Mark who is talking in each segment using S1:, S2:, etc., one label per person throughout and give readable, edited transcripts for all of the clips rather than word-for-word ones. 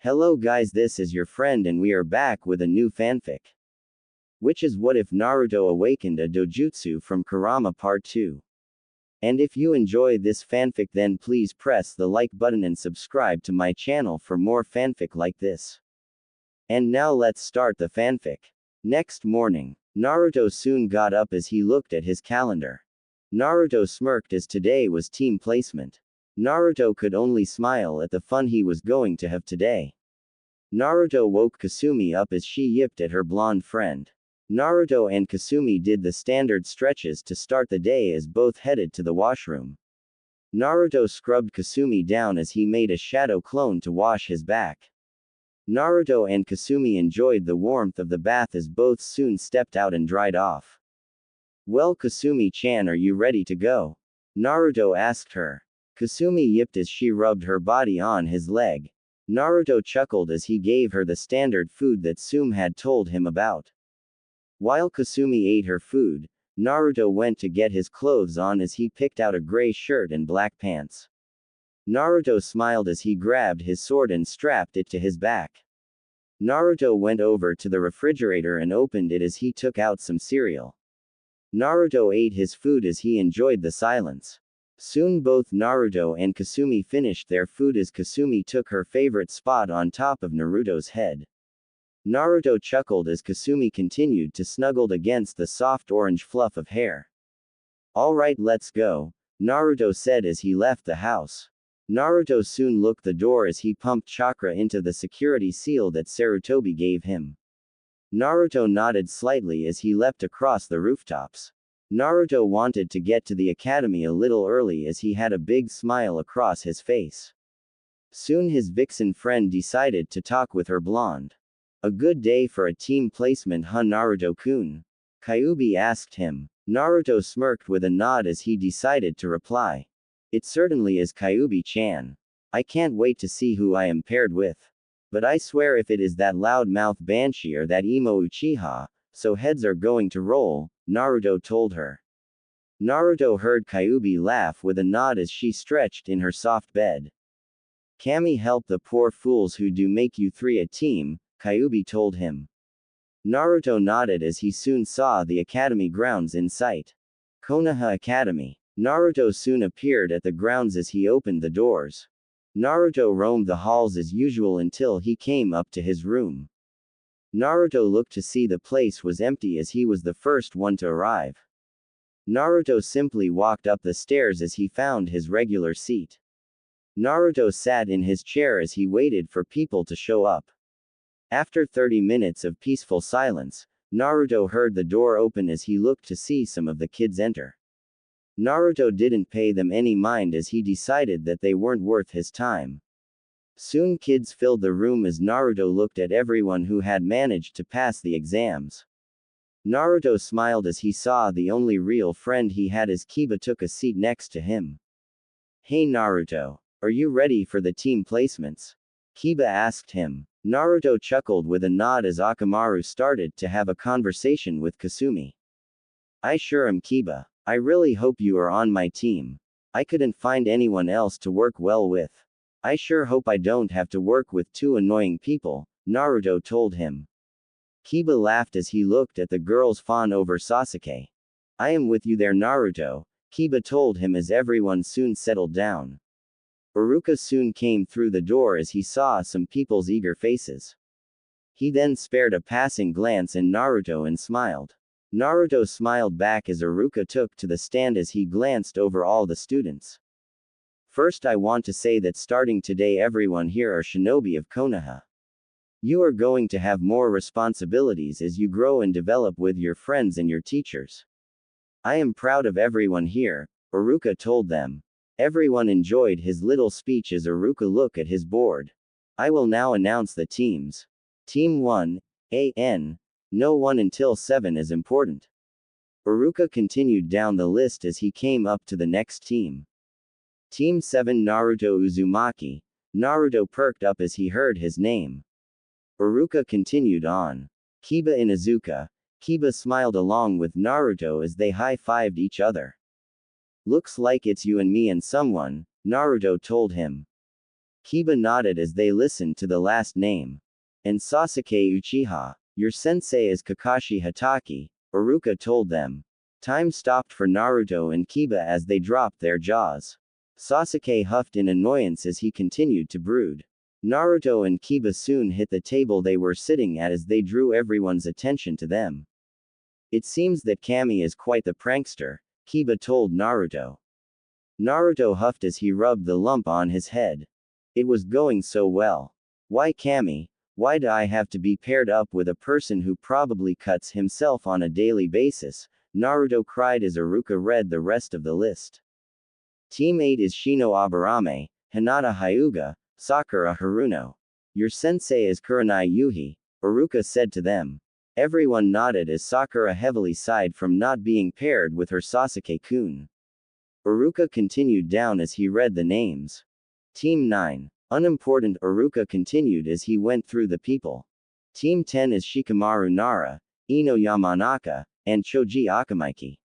S1: Hello guys, this is your friend and we are back with a new fanfic. Which is what if Naruto awakened a Dojutsu from Kurama Part 2. And if you enjoy this fanfic then please press the like button and subscribe to my channel for more fanfic like this. And now let's start the fanfic. Next morning, Naruto soon got up as he looked at his calendar. Naruto smirked as today was team placement. Naruto could only smile at the fun he was going to have today. Naruto woke Kasumi up as she yipped at her blonde friend. Naruto and Kasumi did the standard stretches to start the day as both headed to the washroom. Naruto scrubbed Kasumi down as he made a shadow clone to wash his back. Naruto and Kasumi enjoyed the warmth of the bath as both soon stepped out and dried off. Well Kasumi-chan, are you ready to go? Naruto asked her. Kasumi yipped as she rubbed her body on his leg. Naruto chuckled as he gave her the standard food that Tsume had told him about. While Kasumi ate her food, Naruto went to get his clothes on as he picked out a gray shirt and black pants. Naruto smiled as he grabbed his sword and strapped it to his back. Naruto went over to the refrigerator and opened it as he took out some cereal. Naruto ate his food as he enjoyed the silence. Soon both Naruto and Kasumi finished their food as Kasumi took her favorite spot on top of Naruto's head. Naruto chuckled as Kasumi continued to snuggle against the soft orange fluff of hair. Alright, let's go, Naruto said as he left the house. Naruto soon looked the door as he pumped chakra into the security seal that Sarutobi gave him. Naruto nodded slightly as he leapt across the rooftops. Naruto wanted to get to the academy a little early as he had a big smile across his face. Soon his vixen friend decided to talk with her blonde. A good day for a team placement, huh Naruto-kun? Kyuubi asked him. Naruto smirked with a nod as he decided to reply. It certainly is, Kyuubi-chan. I can't wait to see who I am paired with. But I swear if it is that loudmouth Banshee or that emo Uchiha, so heads are going to roll, Naruto told her. Naruto heard Kyuubi laugh with a nod as she stretched in her soft bed. Kami, help the poor fools who do make you three a team, Kyuubi told him. Naruto nodded as he soon saw the academy grounds in sight. Konoha Academy. Naruto soon appeared at the grounds as he opened the doors. Naruto roamed the halls as usual until he came up to his room. Naruto looked to see the place was empty as he was the first one to arrive. Naruto simply walked up the stairs as he found his regular seat. Naruto sat in his chair as he waited for people to show up. After 30 minutes of peaceful silence, Naruto heard the door open as he looked to see some of the kids enter. Naruto didn't pay them any mind as he decided that they weren't worth his time. Soon kids filled the room as Naruto looked at everyone who had managed to pass the exams. Naruto smiled as he saw the only real friend he had as Kiba took a seat next to him. Hey Naruto, are you ready for the team placements? Kiba asked him. Naruto chuckled with a nod as Akamaru started to have a conversation with Kasumi. I sure am, Kiba. I really hope you are on my team. I couldn't find anyone else to work well with. I sure hope I don't have to work with two annoying people, Naruto told him. Kiba laughed as he looked at the girls fawn over Sasuke. I am with you there Naruto, Kiba told him as everyone soon settled down. Iruka soon came through the door as he saw some people's eager faces. He then spared a passing glance at Naruto and smiled. Naruto smiled back as Iruka took to the stand as he glanced over all the students. First, I want to say that starting today everyone here are shinobi of Konoha. You are going to have more responsibilities as you grow and develop with your friends and your teachers. I am proud of everyone here, Iruka told them. Everyone enjoyed his little speech as Iruka looked at his board. I will now announce the teams. Team 1, AN. No 1 until 7 is important. Iruka continued down the list as he came up to the next team. Team 7 Naruto Uzumaki. Naruto perked up as he heard his name. Iruka continued on. Kiba Inuzuka. Kiba smiled along with Naruto as they high-fived each other. Looks like it's you and me and someone, Naruto told him. Kiba nodded as they listened to the last name. And Sasuke Uchiha. Your sensei is Kakashi Hatake, Iruka told them. Time stopped for Naruto and Kiba as they dropped their jaws. Sasuke huffed in annoyance as he continued to brood. Naruto and Kiba soon hit the table they were sitting at as they drew everyone's attention to them. It seems that Kami is quite the prankster, Kiba told Naruto. Naruto huffed as he rubbed the lump on his head. It was going so well. Why Kami? Why do I have to be paired up with a person who probably cuts himself on a daily basis? Naruto cried as Iruka read the rest of the list. Team 8 is Shino Aburame, Hinata Hyuga, Sakura Haruno. Your sensei is Kurenai Yuhi, Iruka said to them. Everyone nodded as Sakura heavily sighed from not being paired with her Sasuke-kun. Iruka continued down as he read the names. Team 9. Unimportant, Iruka continued as he went through the people. Team 10 is Shikamaru Nara, Ino Yamanaka, and Choji Akamaiki.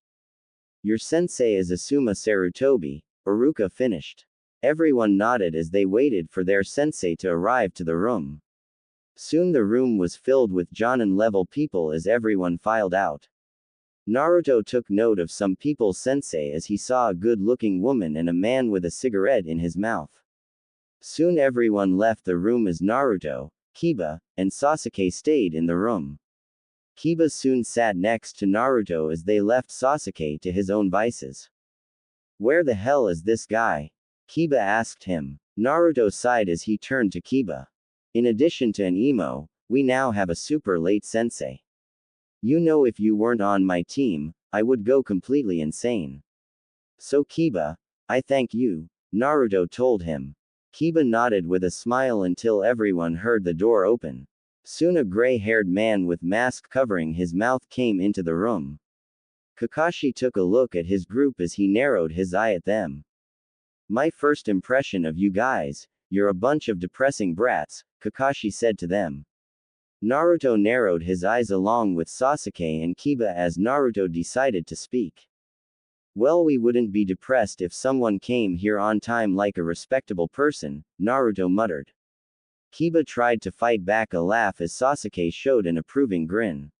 S1: Your sensei is Asuma Sarutobi, Iruka finished. Everyone nodded as they waited for their sensei to arrive to the room. Soon the room was filled with Jonin-level people as everyone filed out. Naruto took note of some people's sensei as he saw a good-looking woman and a man with a cigarette in his mouth. Soon everyone left the room as Naruto, Kiba, and Sasuke stayed in the room. Kiba soon sat next to Naruto as they left Sasuke to his own vices. Where the hell is this guy? Kiba asked him. Naruto sighed as he turned to Kiba. In addition to an emo, we now have a super late sensei. You know, if you weren't on my team, I would go completely insane. So Kiba, I thank you, Naruto told him. Kiba nodded with a smile until everyone heard the door open. Soon a gray-haired man with mask covering his mouth came into the room. Kakashi took a look at his group as he narrowed his eye at them. My first impression of you guys, you're a bunch of depressing brats, Kakashi said to them. Naruto narrowed his eyes along with Sasuke and Kiba as Naruto decided to speak. Well, we wouldn't be depressed if someone came here on time like a respectable person, Naruto muttered. Kiba tried to fight back a laugh as Sasuke showed an approving grin.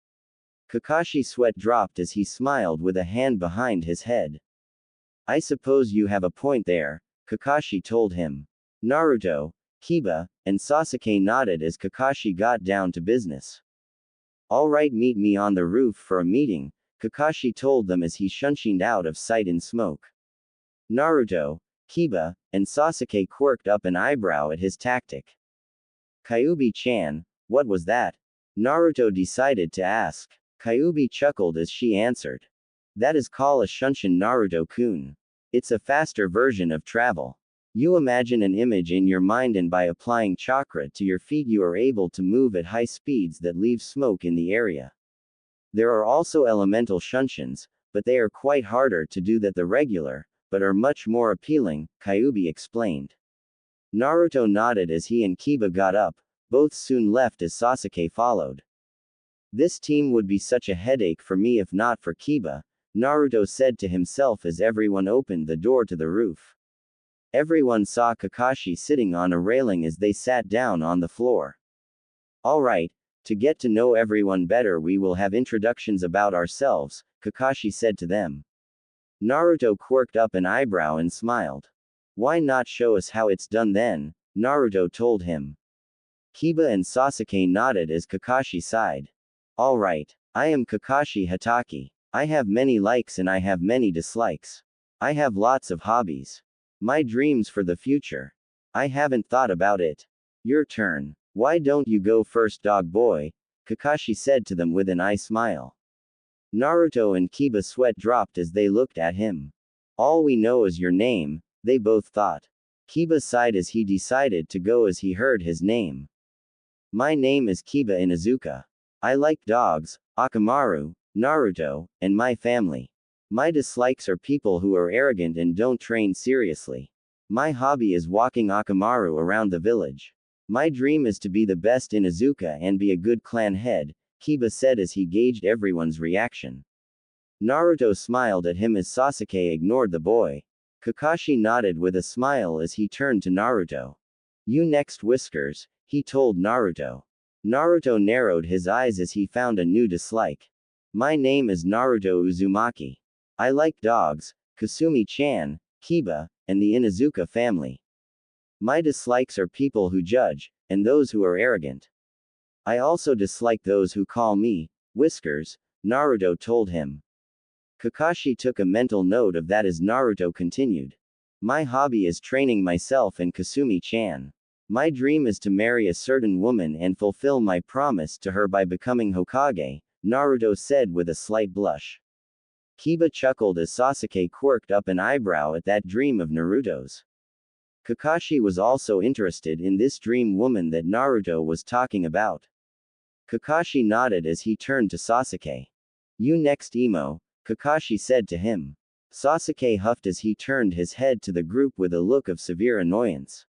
S1: Kakashi's sweat dropped as he smiled with a hand behind his head. I suppose you have a point there, Kakashi told him. Naruto, Kiba, and Sasuke nodded as Kakashi got down to business. Alright, meet me on the roof for a meeting, Kakashi told them as he shunshined out of sight in smoke. Naruto, Kiba, and Sasuke quirked up an eyebrow at his tactic. Kyuubi-chan, what was that? Naruto decided to ask. Kyuubi chuckled as she answered. That is called a shunshin, Naruto-kun. It's a faster version of travel. You imagine an image in your mind and by applying chakra to your feet you are able to move at high speeds that leave smoke in the area. There are also elemental shunshins, but they are quite harder to do than the regular, but are much more appealing, Kyuubi explained. Naruto nodded as he and Kiba got up, both soon left as Sasuke followed. This team would be such a headache for me if not for Kiba, Naruto said to himself as everyone opened the door to the roof. Everyone saw Kakashi sitting on a railing as they sat down on the floor. Alright, to get to know everyone better we will have introductions about ourselves, Kakashi said to them. Naruto quirked up an eyebrow and smiled. Why not show us how it's done then, Naruto told him. Kiba and Sasuke nodded as Kakashi sighed. Alright, I am Kakashi Hatake. I have many likes and I have many dislikes. I have lots of hobbies. My dreams for the future. I haven't thought about it. Your turn. Why don't you go first, dog boy? Kakashi said to them with an eye smile. Naruto and Kiba sweat dropped as they looked at him. All we know is your name, they both thought. Kiba sighed as he decided to go as he heard his name. My name is Kiba Inuzuka. I like dogs, Akamaru, Naruto, and my family. My dislikes are people who are arrogant and don't train seriously. My hobby is walking Akamaru around the village. My dream is to be the best in Inuzuka and be a good clan head, Kiba said as he gauged everyone's reaction. Naruto smiled at him as Sasuke ignored the boy. Kakashi nodded with a smile as he turned to Naruto. You next, Whiskers, he told Naruto. Naruto narrowed his eyes as he found a new dislike. My name is Naruto Uzumaki. I like dogs, Kasumi-chan, Kiba, and the Inuzuka family. My dislikes are people who judge, and those who are arrogant. I also dislike those who call me Whiskers, Naruto told him. Kakashi took a mental note of that as Naruto continued. My hobby is training myself and Kasumi-chan. My dream is to marry a certain woman and fulfill my promise to her by becoming Hokage, Naruto said with a slight blush. Kiba chuckled as Sasuke quirked up an eyebrow at that dream of Naruto's. Kakashi was also interested in this dream woman that Naruto was talking about. Kakashi nodded as he turned to Sasuke. You next, Emo, Kakashi said to him. Sasuke huffed as he turned his head to the group with a look of severe annoyance.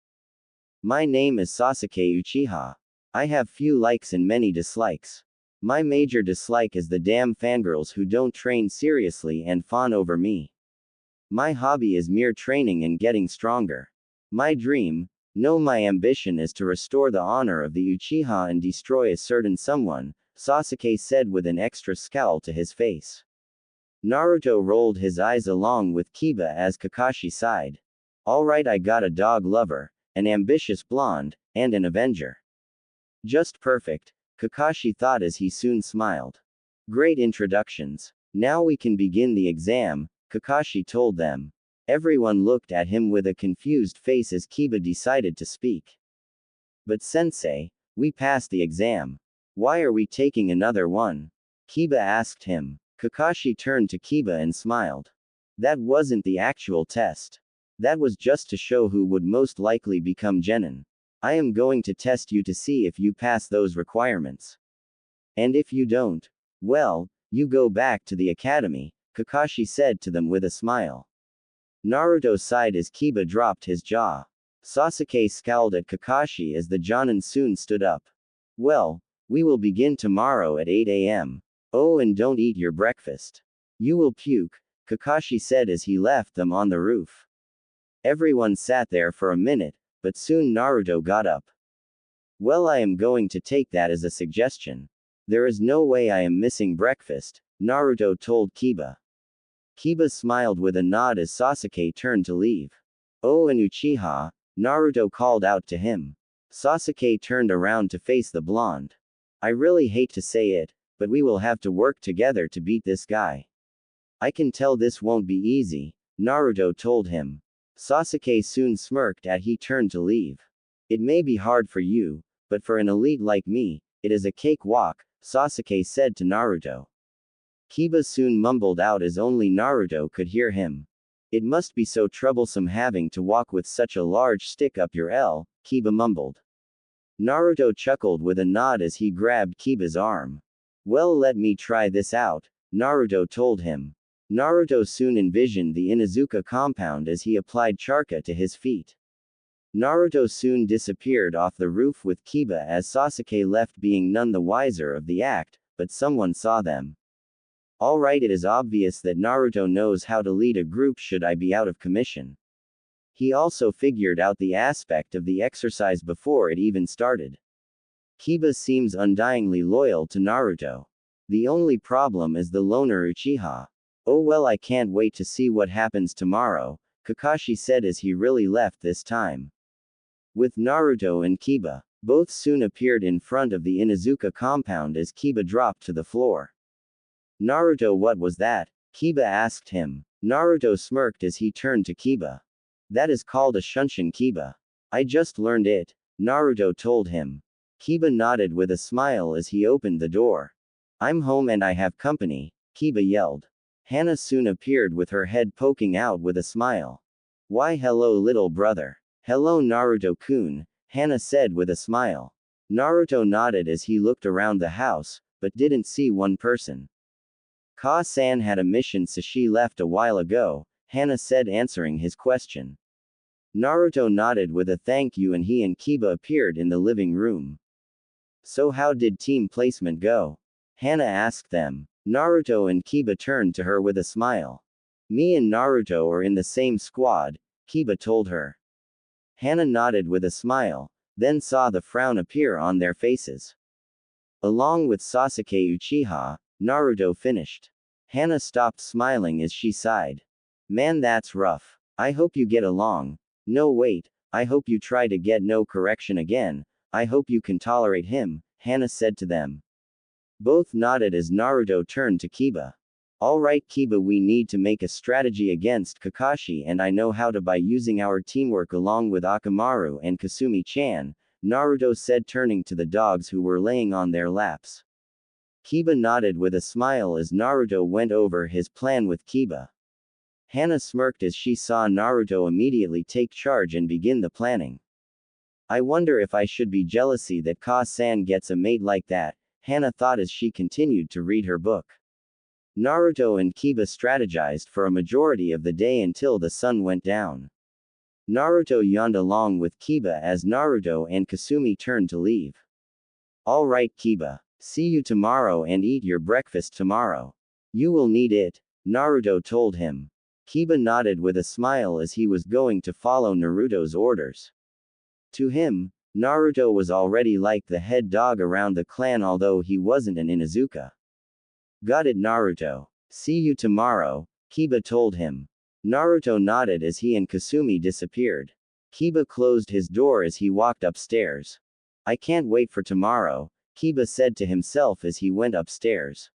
S1: My name is Sasuke Uchiha. I have few likes and many dislikes. My major dislike is the damn fangirls who don't train seriously and fawn over me. My hobby is mere training and getting stronger. My dream, no, my ambition is to restore the honor of the Uchiha and destroy a certain someone, Sasuke said with an extra scowl to his face. Naruto rolled his eyes along with Kiba as Kakashi sighed. Alright, I got a dog lover, an ambitious blonde, and an avenger. Just perfect, Kakashi thought as he soon smiled. Great introductions. Now we can begin the exam, Kakashi told them. Everyone looked at him with a confused face as Kiba decided to speak. But sensei, we passed the exam. Why are we taking another one? Kiba asked him. Kakashi turned to Kiba and smiled. That wasn't the actual test. That was just to show who would most likely become Genin. I am going to test you to see if you pass those requirements. And if you don't, well, you go back to the academy, Kakashi said to them with a smile. Naruto sighed as Kiba dropped his jaw. Sasuke scowled at Kakashi as the Jonin soon stood up. Well, we will begin tomorrow at 8 a.m. Oh, and don't eat your breakfast. You will puke, Kakashi said as he left them on the roof. Everyone sat there for a minute, but soon Naruto got up. Well, I am going to take that as a suggestion. There is no way I am missing breakfast, Naruto told Kiba. Kiba smiled with a nod as Sasuke turned to leave. Oh, and Uchiha, Naruto called out to him. Sasuke turned around to face the blonde. I really hate to say it, but we will have to work together to beat this guy. I can tell this won't be easy, Naruto told him. Sasuke soon smirked as he turned to leave. It may be hard for you, but for an elite like me, it is a cakewalk, Sasuke said to Naruto. Kiba soon mumbled out as only Naruto could hear him. It must be so troublesome having to walk with such a large stick up your L, Kiba mumbled. Naruto chuckled with a nod as he grabbed Kiba's arm. Well, let me try this out, Naruto told him. Naruto soon envisioned the Inuzuka compound as he applied charka to his feet. Naruto soon disappeared off the roof with Kiba as Sasuke left being none the wiser of the act, but someone saw them. Alright, it is obvious that Naruto knows how to lead a group should I be out of commission. He also figured out the aspect of the exercise before it even started. Kiba seems undyingly loyal to Naruto. The only problem is the loner Uchiha. Oh well, I can't wait to see what happens tomorrow, Kakashi said as he really left this time. With Naruto and Kiba, both soon appeared in front of the Inuzuka compound as Kiba dropped to the floor. Naruto, what was that? Kiba asked him. Naruto smirked as he turned to Kiba. That is called a Shunshin, Kiba. I just learned it, Naruto told him. Kiba nodded with a smile as he opened the door. I'm home and I have company, Kiba yelled. Hana soon appeared with her head poking out with a smile. Why, hello little brother. Hello Naruto-kun, Hana said with a smile. Naruto nodded as he looked around the house, but didn't see one person. Ka-san had a mission, so she left a while ago, Hana said answering his question. Naruto nodded with a thank you and he and Kiba appeared in the living room. So how did team placement go? Hana asked them. Naruto and Kiba turned to her with a smile. Me and Naruto are in the same squad, Kiba told her. Hana nodded with a smile, then saw the frown appear on their faces. Along with Sasuke Uchiha, Naruto finished. Hana stopped smiling as she sighed. Man, that's rough. I hope you get along. No, wait, I hope you try to get no correction again. I hope you can tolerate him, Hana said to them. Both nodded as Naruto turned to Kiba. Alright Kiba, we need to make a strategy against Kakashi, and I know how to by using our teamwork along with Akamaru and Kasumi-chan, Naruto said, turning to the dogs who were laying on their laps. Kiba nodded with a smile as Naruto went over his plan with Kiba. Hana smirked as she saw Naruto immediately take charge and begin the planning. I wonder if I should be jealousy that Ka-san gets a mate like that, Hana thought as she continued to read her book. Naruto and Kiba strategized for a majority of the day until the sun went down. Naruto yawned along with Kiba as Naruto and Kasumi turned to leave. Alright Kiba, see you tomorrow and eat your breakfast tomorrow. You will need it, Naruto told him. Kiba nodded with a smile as he was going to follow Naruto's orders. To him, Naruto was already like the head dog around the clan, although he wasn't an Inuzuka. Got it Naruto. See you tomorrow, Kiba told him. Naruto nodded as he and Kasumi disappeared. Kiba closed his door as he walked upstairs. I can't wait for tomorrow, Kiba said to himself as he went upstairs.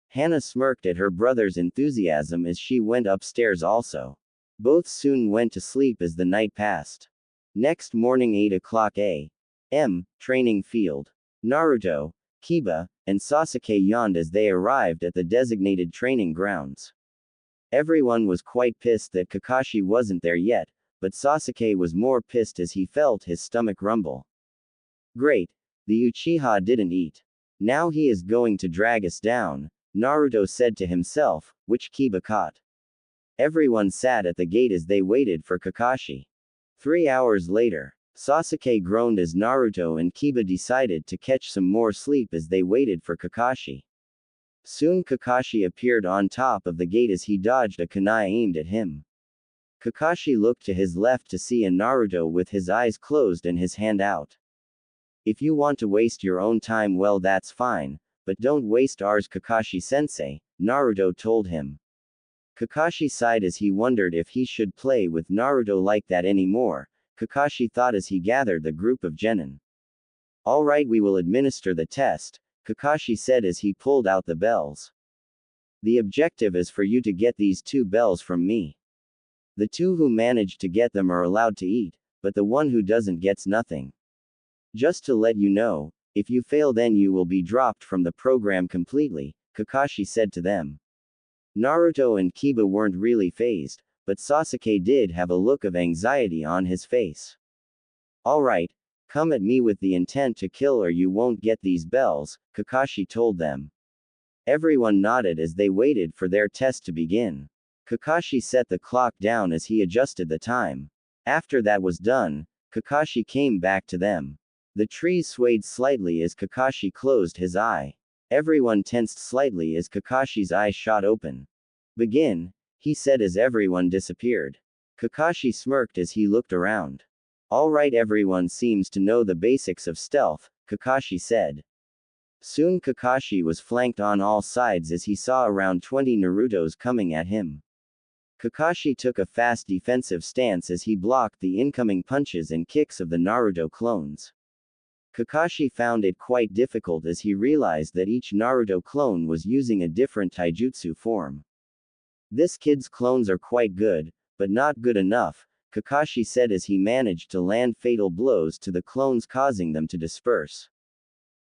S1: Hana smirked at her brother's enthusiasm as she went upstairs also. Both soon went to sleep as the night passed. Next morning 8 o'clock a.m., training field. Naruto, Kiba, and Sasuke yawned as they arrived at the designated training grounds. Everyone was quite pissed that Kakashi wasn't there yet, but Sasuke was more pissed as he felt his stomach rumble. Great, the Uchiha didn't eat. Now he is going to drag us down, Naruto said to himself, which Kiba caught. Everyone sat at the gate as they waited for Kakashi. 3 hours later, Sasuke groaned as Naruto and Kiba decided to catch some more sleep as they waited for Kakashi. Soon Kakashi appeared on top of the gate as he dodged a kunai aimed at him. Kakashi looked to his left to see a Naruto with his eyes closed and his hand out. If you want to waste your own time, well, that's fine, but don't waste ours, Kakashi-sensei, Naruto told him. Kakashi sighed as he wondered if he should play with Naruto like that anymore, Kakashi thought as he gathered the group of genin. Alright, we will administer the test, Kakashi said as he pulled out the bells. The objective is for you to get these 2 bells from me. The 2 who manage to get them are allowed to eat, but the one who doesn't gets nothing. Just to let you know, if you fail then you will be dropped from the program completely, Kakashi said to them. Naruto and Kiba weren't really fazed, but Sasuke did have a look of anxiety on his face. Alright, come at me with the intent to kill or you won't get these bells, Kakashi told them. Everyone nodded as they waited for their test to begin. Kakashi set the clock down as he adjusted the time. After that was done, Kakashi came back to them. The trees swayed slightly as Kakashi closed his eye. Everyone tensed slightly as Kakashi's eyes shot open. Begin, he said as everyone disappeared. Kakashi smirked as he looked around. Alright, everyone seems to know the basics of stealth, Kakashi said. Soon Kakashi was flanked on all sides as he saw around 20 Narutos coming at him. Kakashi took a fast defensive stance as he blocked the incoming punches and kicks of the Naruto clones. Kakashi found it quite difficult as he realized that each Naruto clone was using a different taijutsu form. This kid's clones are quite good, but not good enough, Kakashi said as he managed to land fatal blows to the clones causing them to disperse.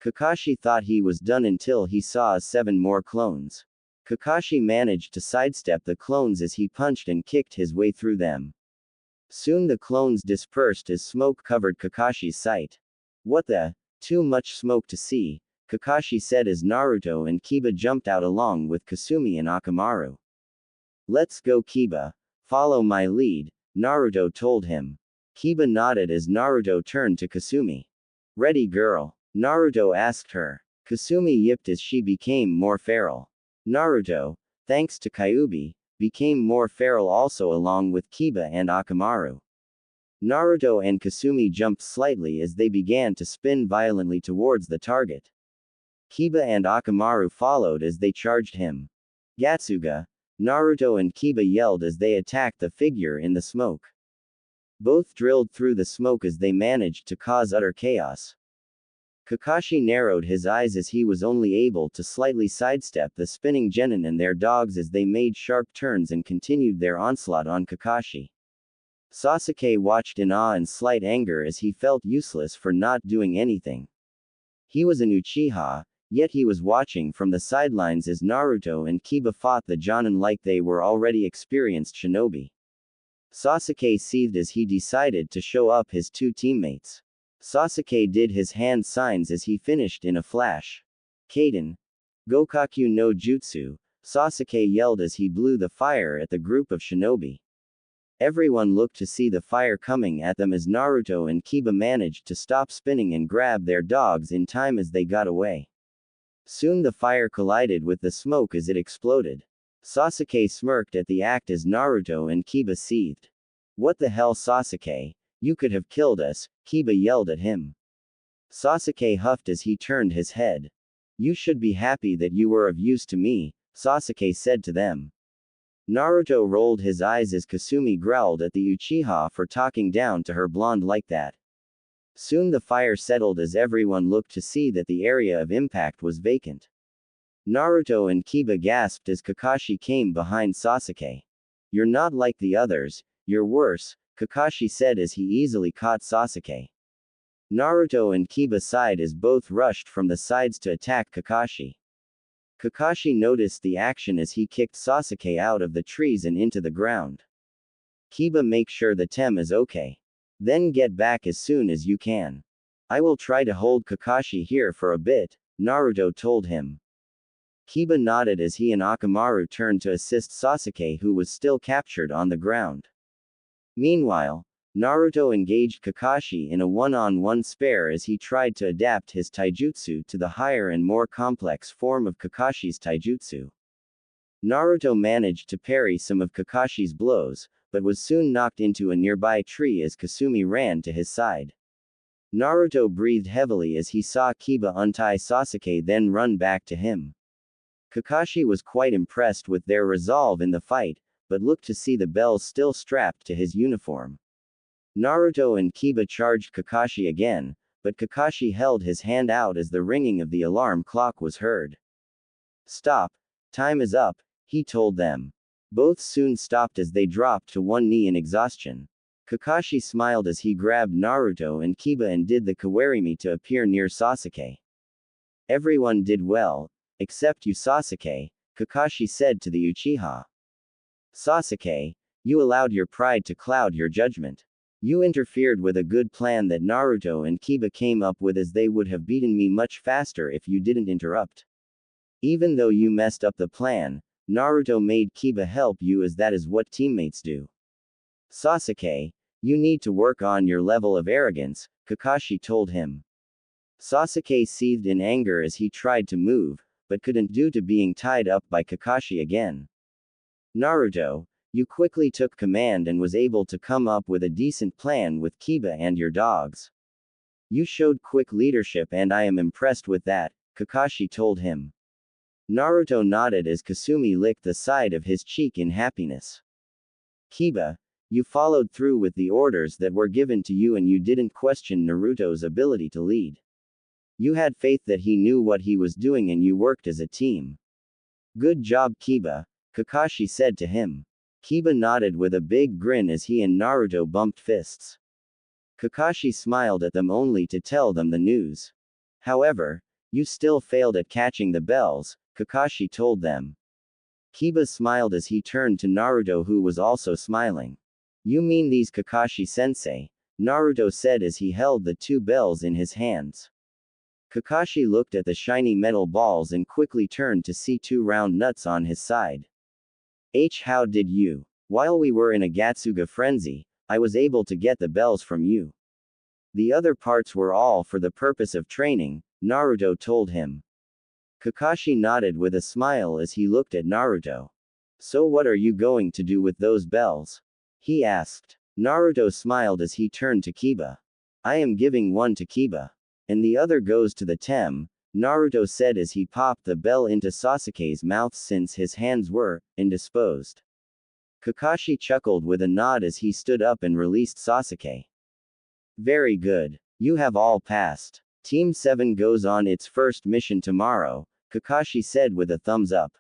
S1: Kakashi thought he was done until he saw 7 more clones. Kakashi managed to sidestep the clones as he punched and kicked his way through them. Soon the clones dispersed as smoke covered Kakashi's sight. What the? Too much smoke to see, Kakashi said as Naruto and Kiba jumped out along with Kasumi and Akamaru. Let's go Kiba. Follow my lead, Naruto told him. Kiba nodded as Naruto turned to Kasumi. Ready girl? Naruto asked her. Kasumi yipped as she became more feral. Naruto, thanks to Kyuubi, became more feral also along with Kiba and Akamaru. Naruto and Kasumi jumped slightly as they began to spin violently towards the target. Kiba and Akamaru followed as they charged him. Gatsuga, Naruto and Kiba yelled as they attacked the figure in the smoke. Both drilled through the smoke as they managed to cause utter chaos. Kakashi narrowed his eyes as he was only able to slightly sidestep the spinning genin and their dogs as they made sharp turns and continued their onslaught on Kakashi. Sasuke watched in awe and slight anger as he felt useless for not doing anything. He was an Uchiha, yet he was watching from the sidelines as Naruto and Kiba fought the Jonin like they were already experienced shinobi. Sasuke seethed as he decided to show up his two teammates. Sasuke did his hand signs as he finished in a flash. Kaden. Gokaku no Jutsu, Sasuke yelled as he blew the fire at the group of shinobi. Everyone looked to see the fire coming at them as Naruto and Kiba managed to stop spinning and grab their dogs in time as they got away. Soon the fire collided with the smoke as it exploded. Sasuke smirked at the act as Naruto and Kiba seethed. "What the hell, Sasuke? You could have killed us," Kiba yelled at him. Sasuke huffed as he turned his head. "You should be happy that you were of use to me," Sasuke said to them. Naruto rolled his eyes as Kasumi growled at the Uchiha for talking down to her blonde like that. Soon the fire settled as everyone looked to see that the area of impact was vacant. Naruto and Kiba gasped as Kakashi came behind Sasuke. "You're not like the others, you're worse," Kakashi said as he easily caught Sasuke. Naruto and Kiba sighed as both rushed from the sides to attack Kakashi. Kakashi noticed the action as he kicked Sasuke out of the trees and into the ground. "Kiba, make sure the Tem is okay. Then get back as soon as you can. I will try to hold Kakashi here for a bit," Naruto told him. Kiba nodded as he and Akamaru turned to assist Sasuke, who was still captured on the ground. Meanwhile, Naruto engaged Kakashi in a one-on-one spar as he tried to adapt his taijutsu to the higher and more complex form of Kakashi's taijutsu. Naruto managed to parry some of Kakashi's blows, but was soon knocked into a nearby tree as Kasumi ran to his side. Naruto breathed heavily as he saw Kiba untie Sasuke then run back to him. Kakashi was quite impressed with their resolve in the fight, but looked to see the bells still strapped to his uniform. Naruto and Kiba charged Kakashi again, but Kakashi held his hand out as the ringing of the alarm clock was heard. "Stop. Time is up," he told them. Both soon stopped as they dropped to one knee in exhaustion. Kakashi smiled as he grabbed Naruto and Kiba and did the kawarimi to appear near Sasuke. "Everyone did well, except you, Sasuke," Kakashi said to the Uchiha. "Sasuke, you allowed your pride to cloud your judgment. You interfered with a good plan that Naruto and Kiba came up with, as they would have beaten me much faster if you didn't interrupt. Even though you messed up the plan, Naruto made Kiba help you, as that is what teammates do. Sasuke, you need to work on your level of arrogance," Kakashi told him. Sasuke seethed in anger as he tried to move, but couldn't due to being tied up by Kakashi again. "Naruto, you quickly took command and was able to come up with a decent plan with Kiba and your dogs. You showed quick leadership and I am impressed with that," Kakashi told him. Naruto nodded as Kasumi licked the side of his cheek in happiness. "Kiba, you followed through with the orders that were given to you and you didn't question Naruto's ability to lead. You had faith that he knew what he was doing and you worked as a team. Good job, Kiba," Kakashi said to him. Kiba nodded with a big grin as he and Naruto bumped fists. Kakashi smiled at them only to tell them the news. "However, you still failed at catching the bells," Kakashi told them. Kiba smiled as he turned to Naruto, who was also smiling. "You mean these, Kakashi-sensei?" Naruto said as he held the two bells in his hands. Kakashi looked at the shiny metal balls and quickly turned to see two round nuts on his side. How did you? While we were in a Gatsuga frenzy, I was able to get the bells from you. The other parts were all for the purpose of training," Naruto told him. Kakashi nodded with a smile as he looked at Naruto. "So what are you going to do with those bells?" he asked. Naruto smiled as he turned to Kiba. I am giving one to Kiba. And the other goes to the Tem, Naruto said as he popped the bell into Sasuke's mouth since his hands were indisposed. Kakashi chuckled with a nod as he stood up and released Sasuke. Very good. You have all passed. Team 7 goes on its first mission tomorrow, Kakashi said with a thumbs up.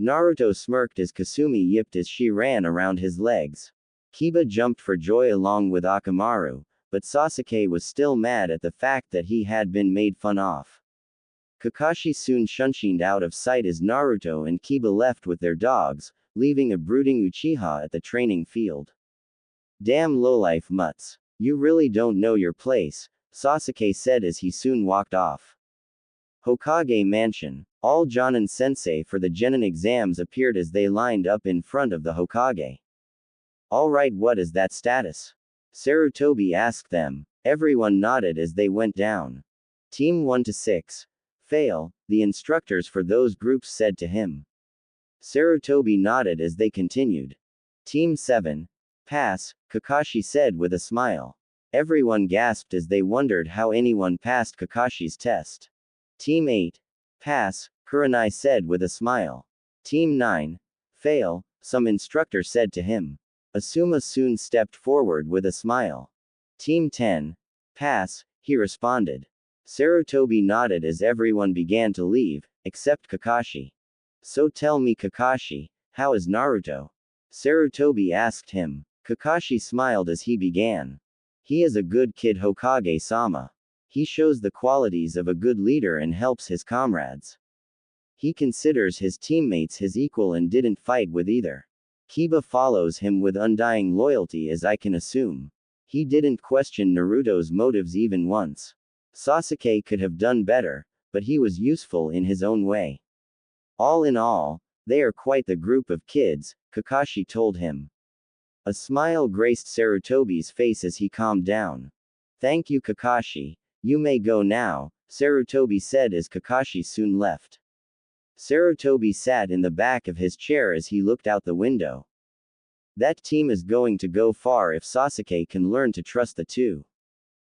S1: Naruto smirked as Kasumi yipped as she ran around his legs. Kiba jumped for joy along with Akamaru, but Sasuke was still mad at the fact that he had been made fun of. Kakashi soon shunshined out of sight as Naruto and Kiba left with their dogs, leaving a brooding Uchiha at the training field. Damn lowlife mutts. You really don't know your place, Sasuke said as he soon walked off. Hokage Mansion. All Jonin sensei for the Genin exams appeared as they lined up in front of the Hokage. Alright, what is that status? Sarutobi asked them. Everyone nodded as they went down. Team 1 to 6. Fail, the instructors for those groups said to him. Sarutobi nodded as they continued. Team 7. Pass, Kakashi said with a smile. Everyone gasped as they wondered how anyone passed Kakashi's test. Team 8. Pass, Kurenai said with a smile. Team 9. Fail, some instructor said to him. Asuma soon stepped forward with a smile. Team 10. Pass, he responded. Sarutobi nodded as everyone began to leave, except Kakashi. So tell me Kakashi, how is Naruto? Sarutobi asked him. Kakashi smiled as he began. He is a good kid Hokage-sama. He shows the qualities of a good leader and helps his comrades. He considers his teammates his equal and didn't fight with either. Kiba follows him with undying loyalty as I can assume. He didn't question Naruto's motives even once. Sasuke could have done better, but he was useful in his own way. All in all, they are quite the group of kids, Kakashi told him. A smile graced Sarutobi's face as he calmed down. Thank you Kakashi, you may go now, Sarutobi said as Kakashi soon left. Sarutobi sat in the back of his chair as he looked out the window. That team is going to go far if Sasuke can learn to trust the two.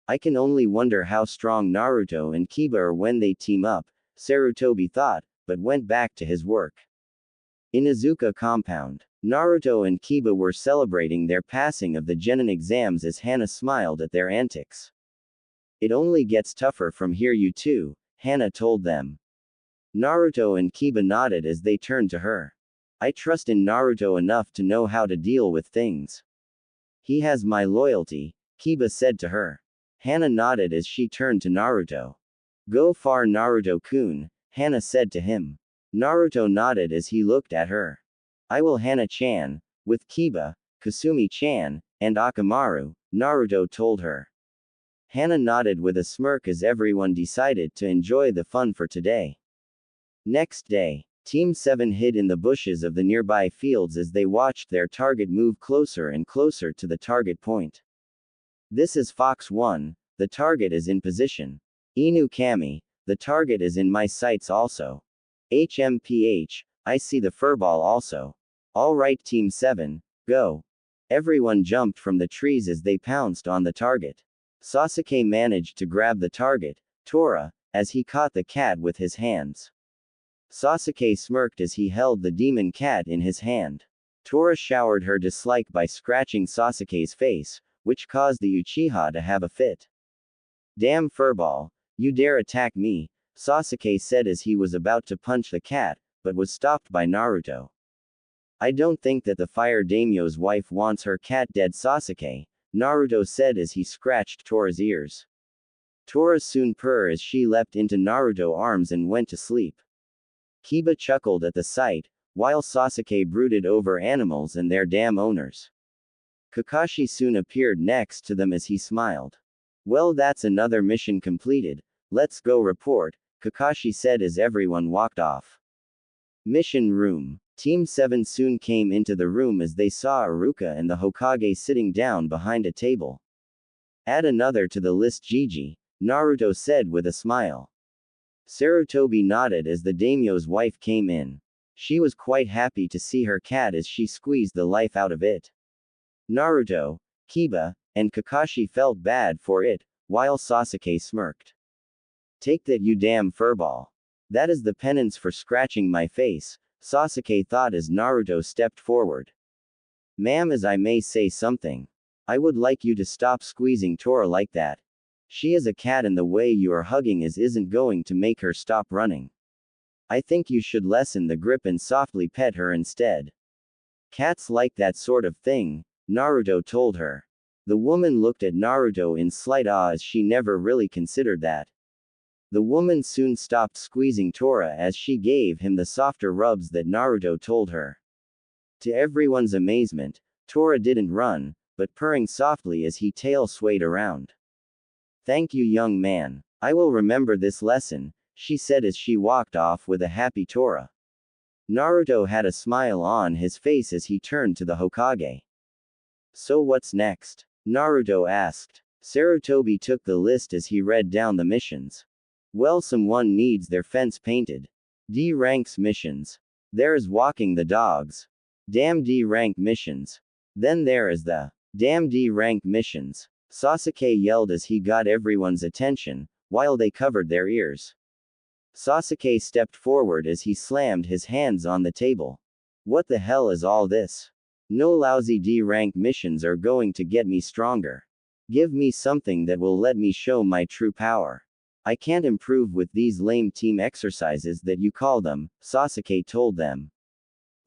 S1: I can only wonder how strong Naruto and Kiba are when they team up, Sarutobi thought, but went back to his work. In Izuka compound, Naruto and Kiba were celebrating their passing of the Genin exams as Hana smiled at their antics. It only gets tougher from here you two, Hana told them. Naruto and Kiba nodded as they turned to her. I trust in Naruto enough to know how to deal with things. He has my loyalty, Kiba said to her. Hana nodded as she turned to Naruto. Go far Naruto-kun, Hana said to him. Naruto nodded as he looked at her. I will Hana-chan, with Kiba, Kasumi-chan, and Akamaru, Naruto told her. Hana nodded with a smirk as everyone decided to enjoy the fun for today. Next day, Team 7 hid in the bushes of the nearby fields as they watched their target move closer and closer to the target point. This is Fox 1, the target is in position. Inu Kami, the target is in my sights also. HMPH, I see the furball also. Alright Team 7, go. Everyone jumped from the trees as they pounced on the target. Sasuke managed to grab the target, Tora, as he caught the cat with his hands. Sasuke smirked as he held the demon cat in his hand. Tora showered her dislike by scratching Sasuke's face, which caused the Uchiha to have a fit. Damn furball, you dare attack me, Sasuke said as he was about to punch the cat, but was stopped by Naruto. I don't think that the fire daimyo's wife wants her cat dead Sasuke, Naruto said as he scratched Tora's ears. Tora soon purred as she leapt into Naruto's arms and went to sleep. Kiba chuckled at the sight, while Sasuke brooded over animals and their damn owners. Kakashi soon appeared next to them as he smiled. Well, that's another mission completed, let's go report, Kakashi said as everyone walked off. Mission room. Team 7 soon came into the room as they saw Iruka and the Hokage sitting down behind a table. Add another to the list Gigi, Naruto said with a smile. Sarutobi nodded as the daimyo's wife came in. She was quite happy to see her cat as she squeezed the life out of it. Naruto, Kiba, and Kakashi felt bad for it, while Sasuke smirked. Take that, you damn furball. That is the penance for scratching my face, Sasuke thought as Naruto stepped forward. Ma'am, as I may say something. I would like you to stop squeezing Tora like that. She is a cat and the way you are hugging isn't going to make her stop running. I think you should lessen the grip and softly pet her instead. Cats like that sort of thing, Naruto told her. The woman looked at Naruto in slight awe as she never really considered that. The woman soon stopped squeezing Tora as she gave him the softer rubs that Naruto told her. To everyone's amazement, Tora didn't run, but purring softly as he tail swayed around. Thank you, young man. I will remember this lesson, she said as she walked off with a happy Tora. Naruto had a smile on his face as he turned to the Hokage. So what's next? Naruto asked. Sarutobi took the list as he read down the missions. Well, someone needs their fence painted. D ranks missions. There is walking the dogs. Damn D rank missions. Then there is the damn D rank missions. Sasuke yelled as he got everyone's attention, while they covered their ears. Sasuke stepped forward as he slammed his hands on the table. What the hell is all this? No lousy D rank missions are going to get me stronger. Give me something that will let me show my true power. I can't improve with these lame team exercises that you call them, Sasuke told them.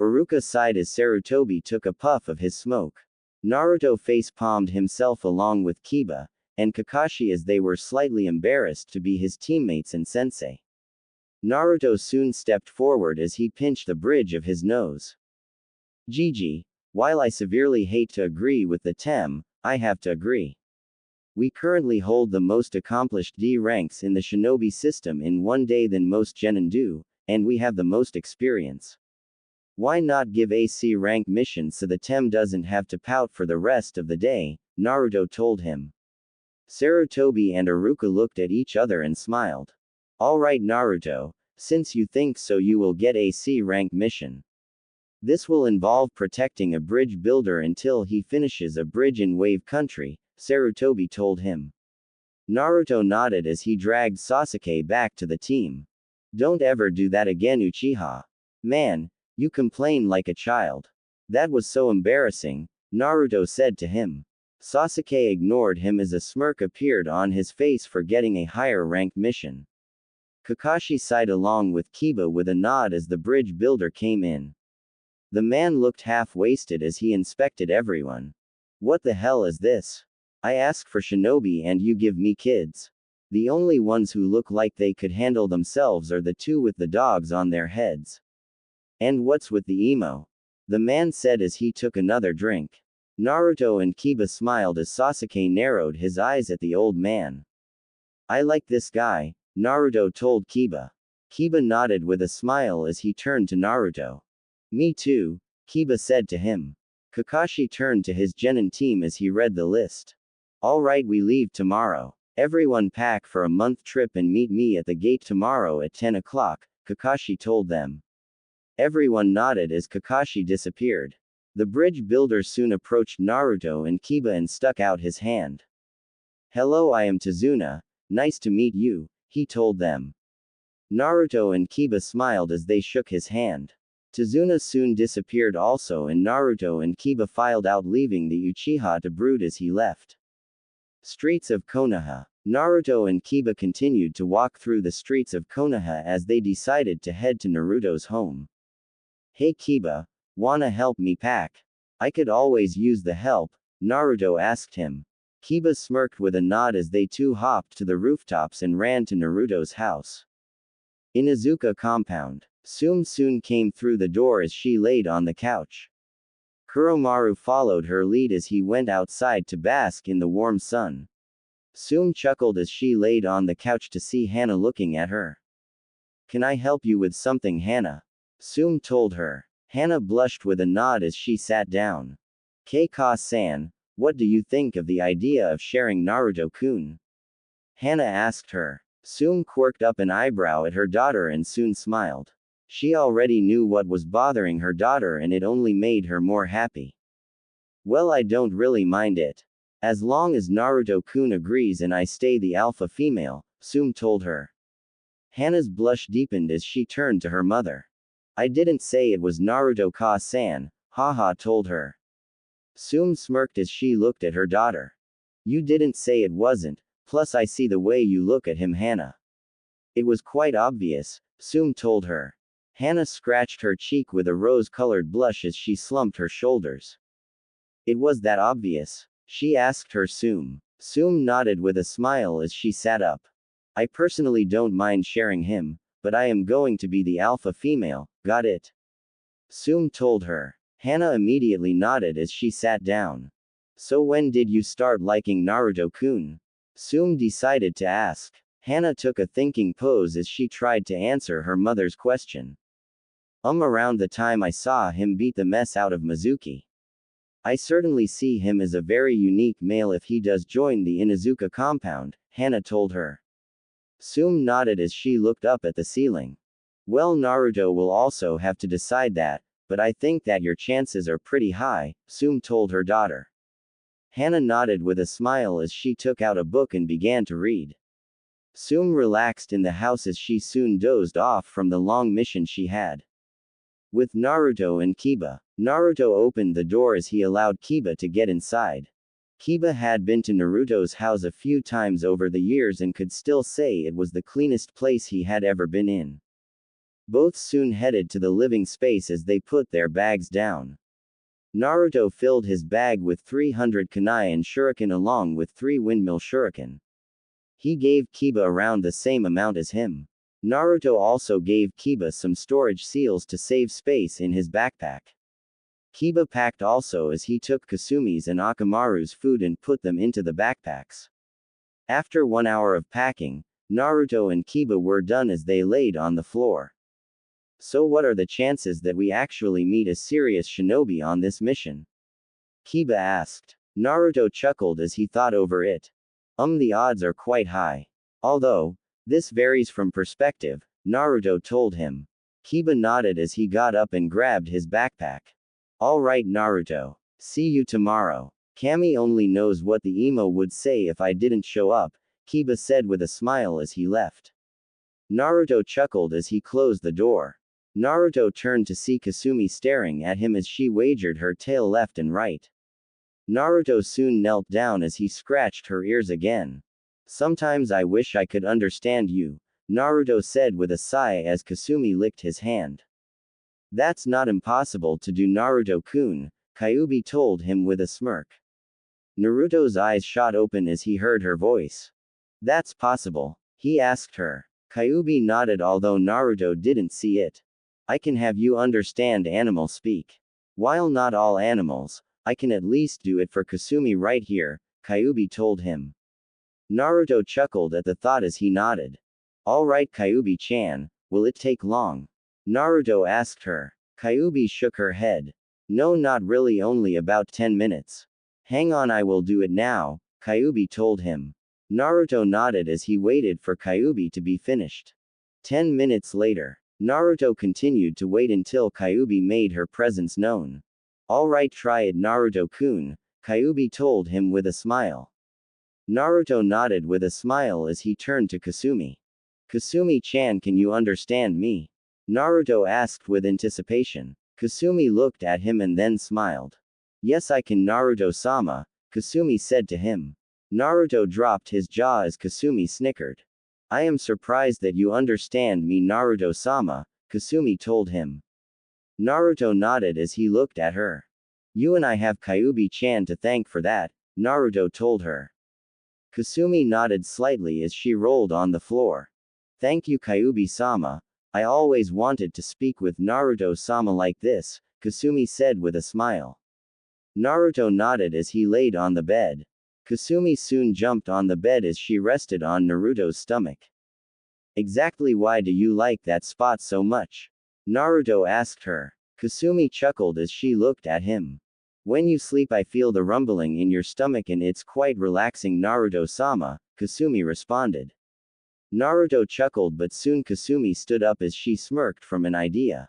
S1: Iruka sighed as Sarutobi took a puff of his smoke. Naruto face-palmed himself along with Kiba, and Kakashi as they were slightly embarrassed to be his teammates and sensei. Naruto soon stepped forward as he pinched the bridge of his nose. Gigi, while I severely hate to agree with the TEM, I have to agree. We currently hold the most accomplished D ranks in the shinobi system in one day than most genin do, and we have the most experience. Why not give AC rank missions so the TEM doesn't have to pout for the rest of the day, Naruto told him. Sarutobi and Iruka looked at each other and smiled. Alright Naruto, since you think so you will get AC rank mission. This will involve protecting a bridge builder until he finishes a bridge in Wave Country, Sarutobi told him. Naruto nodded as he dragged Sasuke back to the team. Don't ever do that again, Uchiha. Man, you complain like a child. That was so embarrassing, Naruto said to him. Sasuke ignored him as a smirk appeared on his face for getting a higher ranked mission. Kakashi sighed along with Kiba with a nod as the bridge builder came in. The man looked half-wasted as he inspected everyone. What the hell is this? I ask for shinobi and you give me kids. The only ones who look like they could handle themselves are the two with the dogs on their heads. And what's with the emo? The man said as he took another drink. Naruto and Kiba smiled as Sasuke narrowed his eyes at the old man. I like this guy, Naruto told Kiba. Kiba nodded with a smile as he turned to Naruto. Me too, Kiba said to him. Kakashi turned to his genin team as he read the list. Alright, we leave tomorrow. Everyone pack for a month trip and meet me at the gate tomorrow at 10 o'clock, Kakashi told them. Everyone nodded as Kakashi disappeared. The bridge builder soon approached Naruto and Kiba and stuck out his hand. Hello, I am Tazuna, nice to meet you, he told them. Naruto and Kiba smiled as they shook his hand. Tazuna soon disappeared also and Naruto and Kiba filed out leaving the Uchiha to brood as he left. Streets of Konoha. Naruto and Kiba continued to walk through the streets of Konoha as they decided to head to Naruto's home. Hey Kiba, wanna help me pack? I could always use the help, Naruto asked him. Kiba smirked with a nod as they two hopped to the rooftops and ran to Naruto's house. In Izuka compound, Sume soon came through the door as she laid on the couch. Kuromaru followed her lead as he went outside to bask in the warm sun. Sume chuckled as she laid on the couch to see Hana looking at her. Can I help you with something, Hana? Sume told her. Hana blushed with a nod as she sat down. Keika-san, what do you think of the idea of sharing Naruto-kun? Hana asked her. Sume quirked up an eyebrow at her daughter and soon smiled. She already knew what was bothering her daughter and it only made her more happy. Well, I don't really mind it. As long as Naruto-kun agrees and I stay the alpha female, Sume told her. Hana's blush deepened as she turned to her mother. I didn't say it was Naruto-ka-san, haha told her. Sume smirked as she looked at her daughter. You didn't say it wasn't, plus I see the way you look at him, Hana. It was quite obvious, Sume told her. Hana scratched her cheek with a rose-colored blush as she slumped her shoulders. It was that obvious? She asked her Sume. Sume nodded with a smile as she sat up. I personally don't mind sharing him, but I am going to be the alpha female, got it? Sume told her. Hana immediately nodded as she sat down. So when did you start liking Naruto-kun? Sume decided to ask. Hana took a thinking pose as she tried to answer her mother's question. Around the time I saw him beat the mess out of Mizuki. I certainly see him as a very unique male if he does join the Inuzuka compound, Hana told her. Sume nodded as she looked up at the ceiling. Well, Naruto will also have to decide that, but I think that your chances are pretty high, Sume told her daughter. Hana nodded with a smile as she took out a book and began to read. Sume relaxed in the house as she soon dozed off from the long mission she had. With Naruto and Kiba, Naruto opened the door as he allowed Kiba to get inside. Kiba had been to Naruto's house a few times over the years and could still say it was the cleanest place he had ever been in. Both soon headed to the living space as they put their bags down. Naruto filled his bag with 300 kunai and shuriken along with 3 windmill shuriken. He gave Kiba around the same amount as him. Naruto also gave Kiba some storage seals to save space in his backpack. Kiba packed also as he took Kasumi's and Akamaru's food and put them into the backpacks. After 1 hour of packing, Naruto and Kiba were done as they laid on the floor. So what are the chances that we actually meet a serious shinobi on this mission? Kiba asked. Naruto chuckled as he thought over it. The odds are quite high. Although, this varies from perspective, Naruto told him. Kiba nodded as he got up and grabbed his backpack. Alright Naruto. See you tomorrow. Kami only knows what the emo would say if I didn't show up, Kiba said with a smile as he left. Naruto chuckled as he closed the door. Naruto turned to see Kasumi staring at him as she wagered her tail left and right. Naruto soon knelt down as he scratched her ears again. Sometimes I wish I could understand you, Naruto said with a sigh as Kasumi licked his hand. That's not impossible to do Naruto-kun, Kyuubi told him with a smirk. Naruto's eyes shot open as he heard her voice. That's possible, he asked her. Kyuubi nodded although Naruto didn't see it. I can have you understand animal speak. While not all animals, I can at least do it for Kasumi right here, Kyuubi told him. Naruto chuckled at the thought as he nodded. Alright Kyuubi-chan, will it take long? Naruto asked her. Kyuubi shook her head. No, not really, only about 10 minutes. Hang on, I will do it now, Kyuubi told him. Naruto nodded as he waited for Kyuubi to be finished. 10 minutes later, Naruto continued to wait until Kyuubi made her presence known. Alright, try it Naruto-kun, Kyuubi told him with a smile. Naruto nodded with a smile as he turned to Kasumi. Kasumi-chan, can you understand me? Naruto asked with anticipation. Kasumi looked at him and then smiled. Yes, I can Naruto-sama, Kasumi said to him. Naruto dropped his jaw as Kasumi snickered. I am surprised that you understand me Naruto-sama, Kasumi told him. Naruto nodded as he looked at her. You and I have Kyuubi-chan to thank for that, Naruto told her. Kasumi nodded slightly as she rolled on the floor. Thank you Kyuubi-sama, I always wanted to speak with Naruto-sama like this, Kasumi said with a smile. Naruto nodded as he laid on the bed. Kasumi soon jumped on the bed as she rested on Naruto's stomach. Exactly why do you like that spot so much? Naruto asked her. Kasumi chuckled as she looked at him. When you sleep I feel the rumbling in your stomach and it's quite relaxing Naruto-sama, Kasumi responded. Naruto chuckled but soon Kasumi stood up as she smirked from an idea.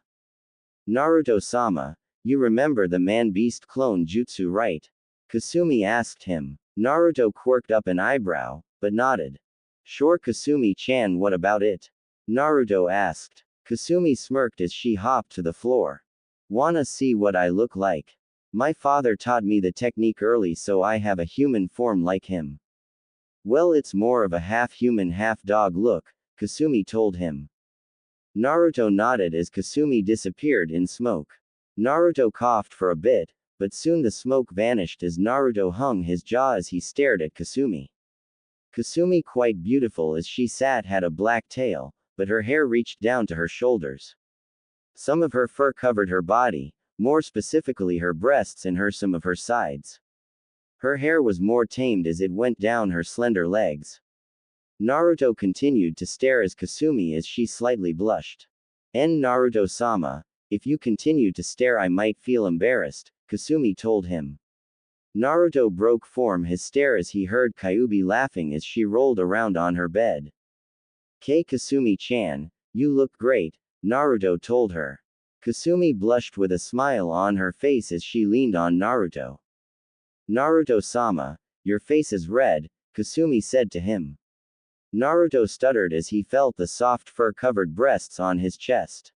S1: Naruto-sama, you remember the man-beast clone jutsu right? Kasumi asked him. Naruto quirked up an eyebrow, but nodded. Sure, Kasumi-chan, what about it? Naruto asked. Kasumi smirked as she hopped to the floor. Wanna see what I look like? My father taught me the technique early, so I have a human form like him. Well, it's more of a half-human half-dog look, Kasumi told him. Naruto nodded as Kasumi disappeared in smoke. Naruto coughed for a bit, but soon the smoke vanished as Naruto hung his jaw as he stared at Kasumi. Kasumi, quite beautiful as she sat, had a black tail, but her hair reached down to her shoulders. Some of her fur covered her body, more specifically her breasts and some of her sides. Her hair was more tamed as it went down her slender legs. Naruto continued to stare as Kasumi as she slightly blushed. Naruto-sama, if you continue to stare I might feel embarrassed, Kasumi told him. Naruto broke from his stare as he heard Kyuubi laughing as she rolled around on her bed. Kasumi-chan, you look great, Naruto told her. Kasumi blushed with a smile on her face as she leaned on Naruto. Naruto-sama, your face is red, Kasumi said to him. Naruto stuttered as he felt the soft fur-covered breasts on his chest.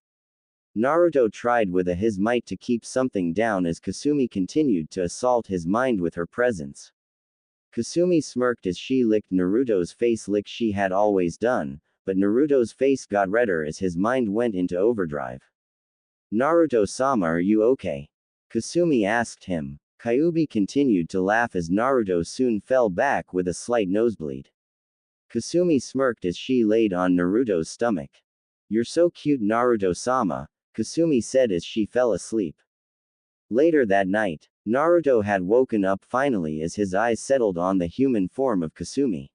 S1: Naruto tried with his might to keep something down as Kasumi continued to assault his mind with her presence. Kasumi smirked as she licked Naruto's face, lick she had always done, but Naruto's face got redder as his mind went into overdrive. Naruto-sama, are you okay? Kasumi asked him. Kyuubi continued to laugh as Naruto soon fell back with a slight nosebleed. Kasumi smirked as she laid on Naruto's stomach. You're so cute, Naruto-sama, Kasumi said as she fell asleep. Later that night, Naruto had woken up finally as his eyes settled on the human form of Kasumi.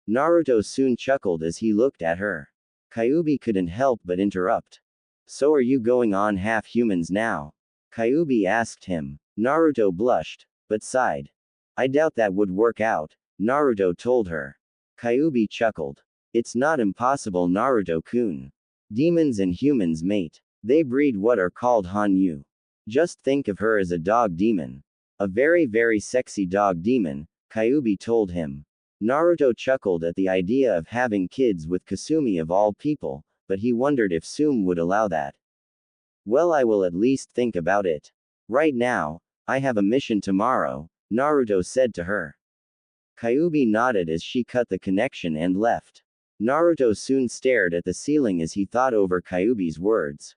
S1: Naruto soon chuckled as he looked at her. Kyuubi couldn't help but interrupt. So are you going on half-humans now? Kyuubi asked him. Naruto blushed, but sighed. I doubt that would work out, Naruto told her. Kyuubi chuckled. It's not impossible, Naruto-kun. Demons and humans mate. They breed what are called Hanyu. Just think of her as a dog demon. A very, very sexy dog demon, Kyuubi told him. Naruto chuckled at the idea of having kids with Kasumi of all people, but he wondered if Sume would allow that. Well, I will at least think about it. Right now, I have a mission tomorrow, Naruto said to her. Kyuubi nodded as she cut the connection and left. Naruto soon stared at the ceiling as he thought over Kyuubi's words.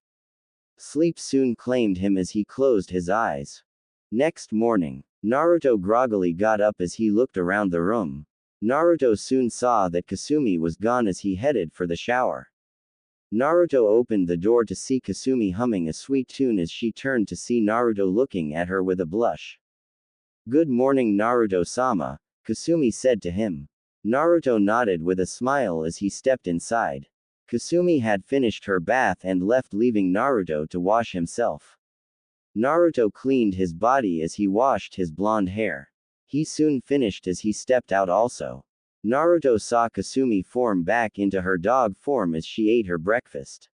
S1: Sleep soon claimed him as he closed his eyes. Next morning, Naruto groggily got up as he looked around the room. Naruto soon saw that Kasumi was gone as he headed for the shower. Naruto opened the door to see Kasumi humming a sweet tune as she turned to see Naruto looking at her with a blush. Good morning, Naruto-sama, Kasumi said to him. Naruto nodded with a smile as he stepped inside. Kasumi had finished her bath and left, leaving Naruto to wash himself. Naruto cleaned his body as he washed his blonde hair. He soon finished as he stepped out also. Naruto saw Kasumi form back into her dog form as she ate her breakfast.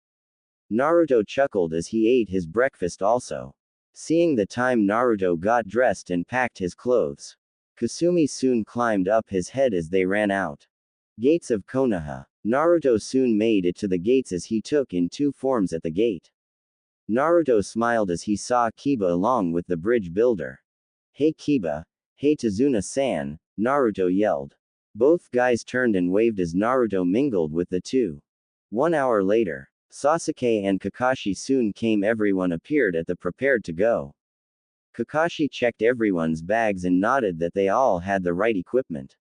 S1: Naruto chuckled as he ate his breakfast also. Seeing the time, Naruto got dressed and packed his clothes. Kasumi soon climbed up his head as they ran out. Gates of Konoha. Naruto soon made it to the gates as he took in two forms at the gate. Naruto smiled as he saw Kiba along with the bridge builder. Hey Kiba. Hey Tazuna-san, Naruto yelled. Both guys turned and waved as Naruto mingled with the two. 1 hour later, Sasuke and Kakashi soon came. Everyone appeared at the prepared to go. Kakashi checked everyone's bags and nodded that they all had the right equipment.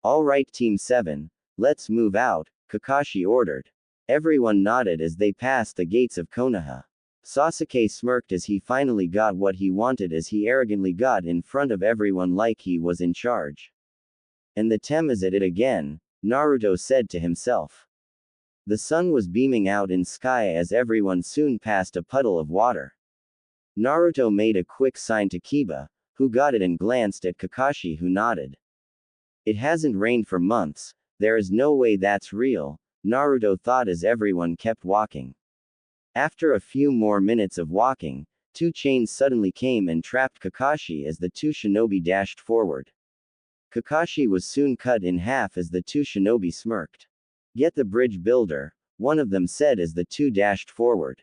S1: All right, Team 7, let's move out, Kakashi ordered. Everyone nodded as they passed the gates of Konoha. Sasuke smirked as he finally got what he wanted as he arrogantly got in front of everyone like he was in charge. And the Tem is at it again, Naruto said to himself. The sun was beaming out in sky as everyone soon passed a puddle of water. Naruto made a quick sign to Kiba, who got it and glanced at Kakashi, who nodded. It hasn't rained for months, there is no way that's real, Naruto thought as everyone kept walking. After a few more minutes of walking, two chains suddenly came and trapped Kakashi as the two shinobi dashed forward. Kakashi was soon cut in half as the two shinobi smirked. Get the bridge builder, one of them said as the two dashed forward.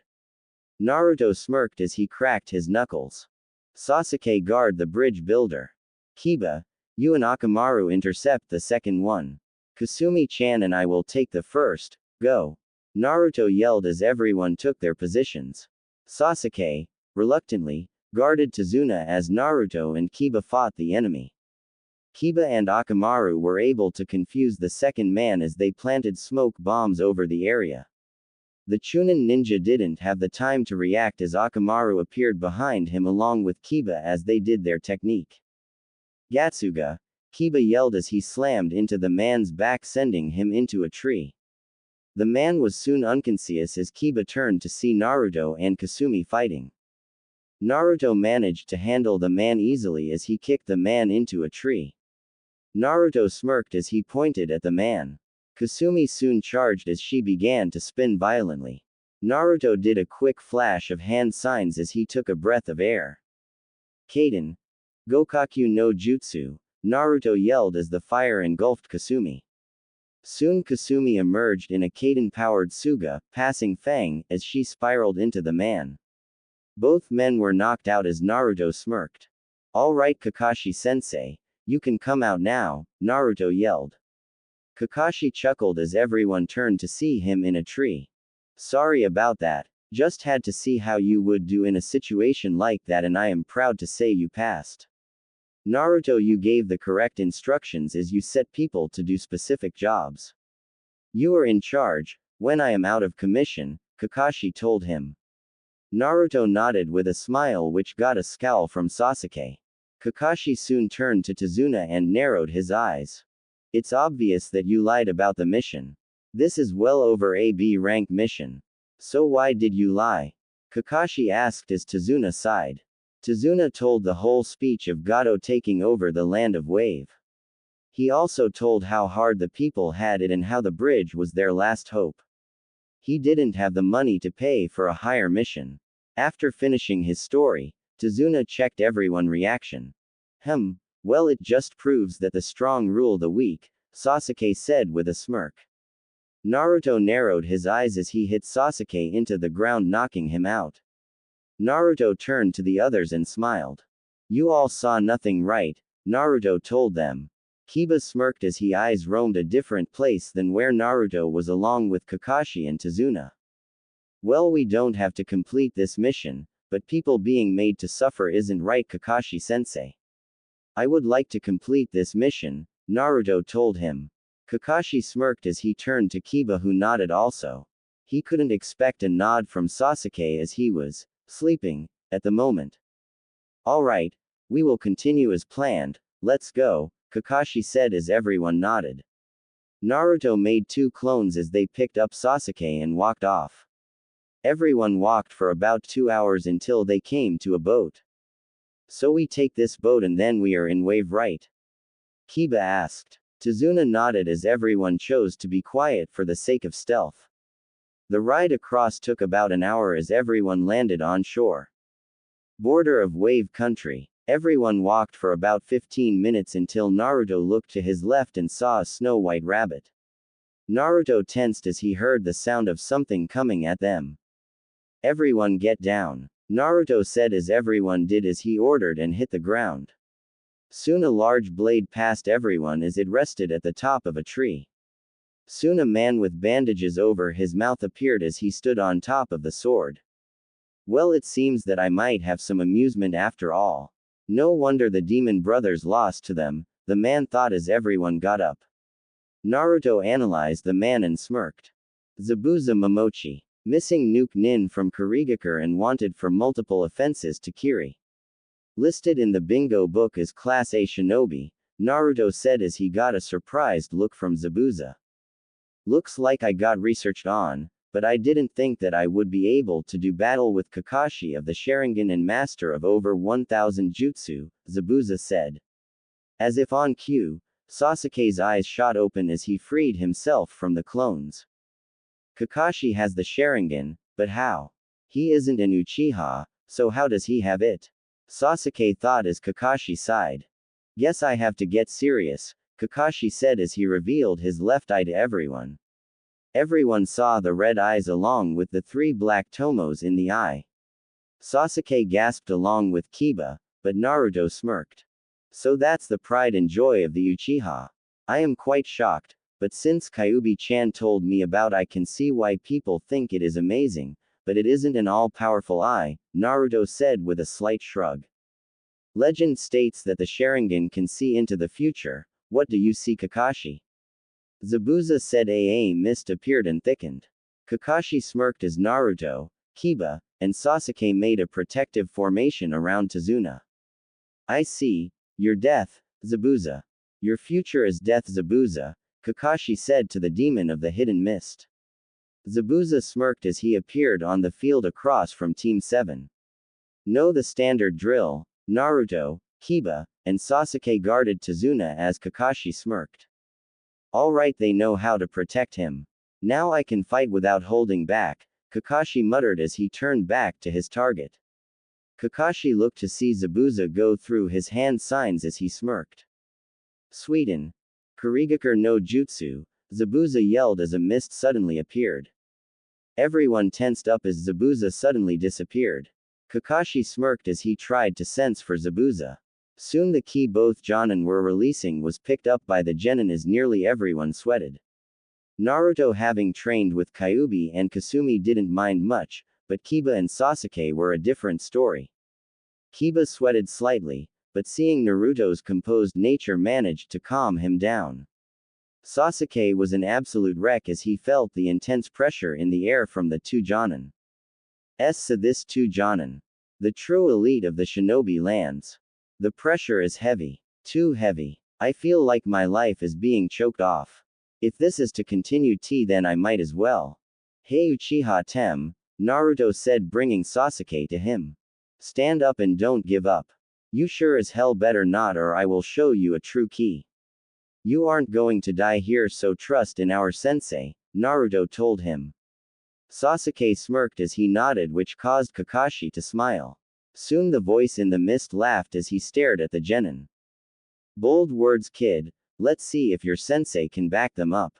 S1: Naruto smirked as he cracked his knuckles. Sasuke guard the bridge builder. Kiba, you and Akamaru intercept the second one. Kasumi-chan and I will take the first, go. Naruto yelled as everyone took their positions. Sasuke, reluctantly, guarded Tazuna as Naruto and Kiba fought the enemy. Kiba and Akamaru were able to confuse the second man as they planted smoke bombs over the area. The Chunin ninja didn't have the time to react as Akamaru appeared behind him along with Kiba as they did their technique. Gatsuga, Kiba yelled as he slammed into the man's back, sending him into a tree. The man was soon unconscious as Kiba turned to see Naruto and Kasumi fighting. Naruto managed to handle the man easily as he kicked the man into a tree. Naruto smirked as he pointed at the man. Kasumi soon charged as she began to spin violently. Naruto did a quick flash of hand signs as he took a breath of air. Kaden. Gokaku no Jutsu, Naruto yelled as the fire engulfed Kasumi. Soon Kasumi emerged in a Kaden-powered Suga, passing Fang, as she spiraled into the man. Both men were knocked out as Naruto smirked. All right Kakashi-sensei, you can come out now, Naruto yelled. Kakashi chuckled as everyone turned to see him in a tree. Sorry about that, just had to see how you would do in a situation like that and I am proud to say you passed. Naruto, you gave the correct instructions as you set people to do specific jobs. You are in charge, when I am out of commission, Kakashi told him. Naruto nodded with a smile which got a scowl from Sasuke. Kakashi soon turned to Tazuna and narrowed his eyes. It's obvious that you lied about the mission. This is well over a B rank mission. So why did you lie? Kakashi asked as Tazuna sighed. Tazuna told the whole speech of Gato taking over the land of Wave. He also told how hard the people had it and how the bridge was their last hope. He didn't have the money to pay for a higher mission. After finishing his story, Tazuna checked everyone's reaction. Well, it just proves that the strong rule the weak, Sasuke said with a smirk. Naruto narrowed his eyes as he hit Sasuke into the ground, knocking him out. Naruto turned to the others and smiled. You all saw nothing, right? Naruto told them. Kiba smirked as his eyes roamed a different place than where Naruto was along with Kakashi and Tazuna. Well, we don't have to complete this mission, but people being made to suffer isn't right, Kakashi-sensei. I would like to complete this mission, Naruto told him. Kakashi smirked as he turned to Kiba, who nodded also. He couldn't expect a nod from Sasuke as he was sleeping at the moment. Alright, we will continue as planned, let's go, Kakashi said as everyone nodded. Naruto made 2 clones as they picked up Sasuke and walked off. Everyone walked for about 2 hours until they came to a boat. So we take this boat and then we are in Wave, right? Kiba asked. Tazuna nodded as everyone chose to be quiet for the sake of stealth. The ride across took about an hour as everyone landed on shore. Border of Wave Country. Everyone walked for about 15 minutes until Naruto looked to his left and saw a snow-white rabbit. Naruto tensed as he heard the sound of something coming at them. Everyone get down, Naruto said as everyone did as he ordered and hit the ground. Soon a large blade passed everyone as it rested at the top of a tree. Soon a man with bandages over his mouth appeared as he stood on top of the sword. Well, it seems that I might have some amusement after all. No wonder the demon brothers lost to them, the man thought as everyone got up. Naruto analyzed the man and smirked. Zabuza Momochi. Missing Nuke Nin from Kurigakure and wanted for multiple offenses to Kiri. Listed in the bingo book as Class A Shinobi, Naruto said as he got a surprised look from Zabuza. Looks like I got researched on, but I didn't think that I would be able to do battle with Kakashi of the Sharingan and master of over 1000 jutsu, Zabuza said. As if on cue, Sasuke's eyes shot open as he freed himself from the clones. Kakashi has the Sharingan, but how? He isn't an Uchiha, so how does he have it? Sasuke thought as Kakashi sighed. Guess I have to get serious, Kakashi said as he revealed his left eye to everyone. Everyone saw the red eyes along with the 3 black tomos in the eye. Sasuke gasped along with Kiba, but Naruto smirked. So that's the pride and joy of the Uchiha. I am quite shocked, but since Kyuubi-chan told me about I can see why people think it is amazing, but it isn't an all-powerful eye, Naruto said with a slight shrug. Legend states that the Sharingan can see into the future. What do you see, Kakashi? Zabuza said. A mist appeared and thickened. Kakashi smirked as Naruto, Kiba, and Sasuke made a protective formation around Tazuna. I see. Your death, Zabuza. Your future is death, Zabuza, Kakashi said to the demon of the hidden mist. Zabuza smirked as he appeared on the field across from Team 7. Know the standard drill. Naruto, Kiba, and Sasuke guarded Tazuna as Kakashi smirked. Alright, they know how to protect him. Now I can fight without holding back, Kakashi muttered as he turned back to his target. Kakashi looked to see Zabuza go through his hand signs as he smirked. Sweden. Kurigakure no Jutsu, Zabuza yelled as a mist suddenly appeared. Everyone tensed up as Zabuza suddenly disappeared. Kakashi smirked as he tried to sense for Zabuza. Soon the ki both Jonin were releasing was picked up by the genin as nearly everyone sweated. Naruto, having trained with Kyuubi and Kasumi, didn't mind much, but Kiba and Sasuke were a different story. Kiba sweated slightly, but seeing Naruto's composed nature managed to calm him down. Sasuke was an absolute wreck as he felt the intense pressure in the air from the 2 Jonin. This 2 Jonin. The true elite of the shinobi lands. The pressure is heavy. Too heavy. I feel like my life is being choked off. If this is to continue then I might as well. Hey Uchiha Tem, Naruto said, bringing Sasuke to him. Stand up and don't give up. You sure as hell better not, or I will show you a true ki. You aren't going to die here, so trust in our sensei, Naruto told him. Sasuke smirked as he nodded, which caused Kakashi to smile. Soon the voice in the mist laughed as he stared at the genin. Bold words, kid. Let's see if your sensei can back them up.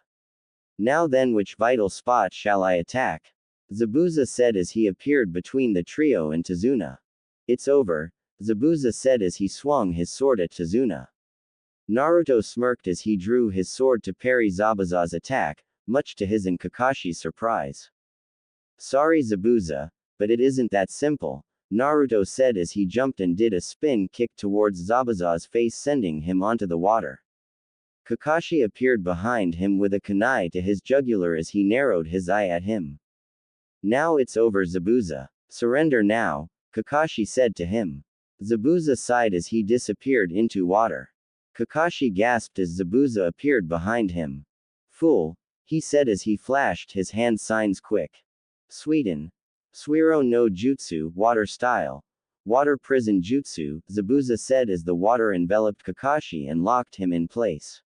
S1: Now then, which vital spot shall I attack? Zabuza said as he appeared between the trio and Tazuna. It's over, Zabuza said as he swung his sword at Tazuna. Naruto smirked as he drew his sword to parry Zabuza's attack, much to his and Kakashi's surprise. Sorry Zabuza, but it isn't that simple, Naruto said as he jumped and did a spin kick towards Zabuza's face, sending him onto the water. Kakashi appeared behind him with a kunai to his jugular as he narrowed his eye at him. Now it's over, Zabuza. Surrender now, Kakashi said to him. Zabuza sighed as he disappeared into water. Kakashi gasped as Zabuza appeared behind him. Fool, he said as he flashed his hand signs quick. Sweden. Suiro no Jutsu, water style. Water prison jutsu, Zabuza said as the water enveloped Kakashi and locked him in place.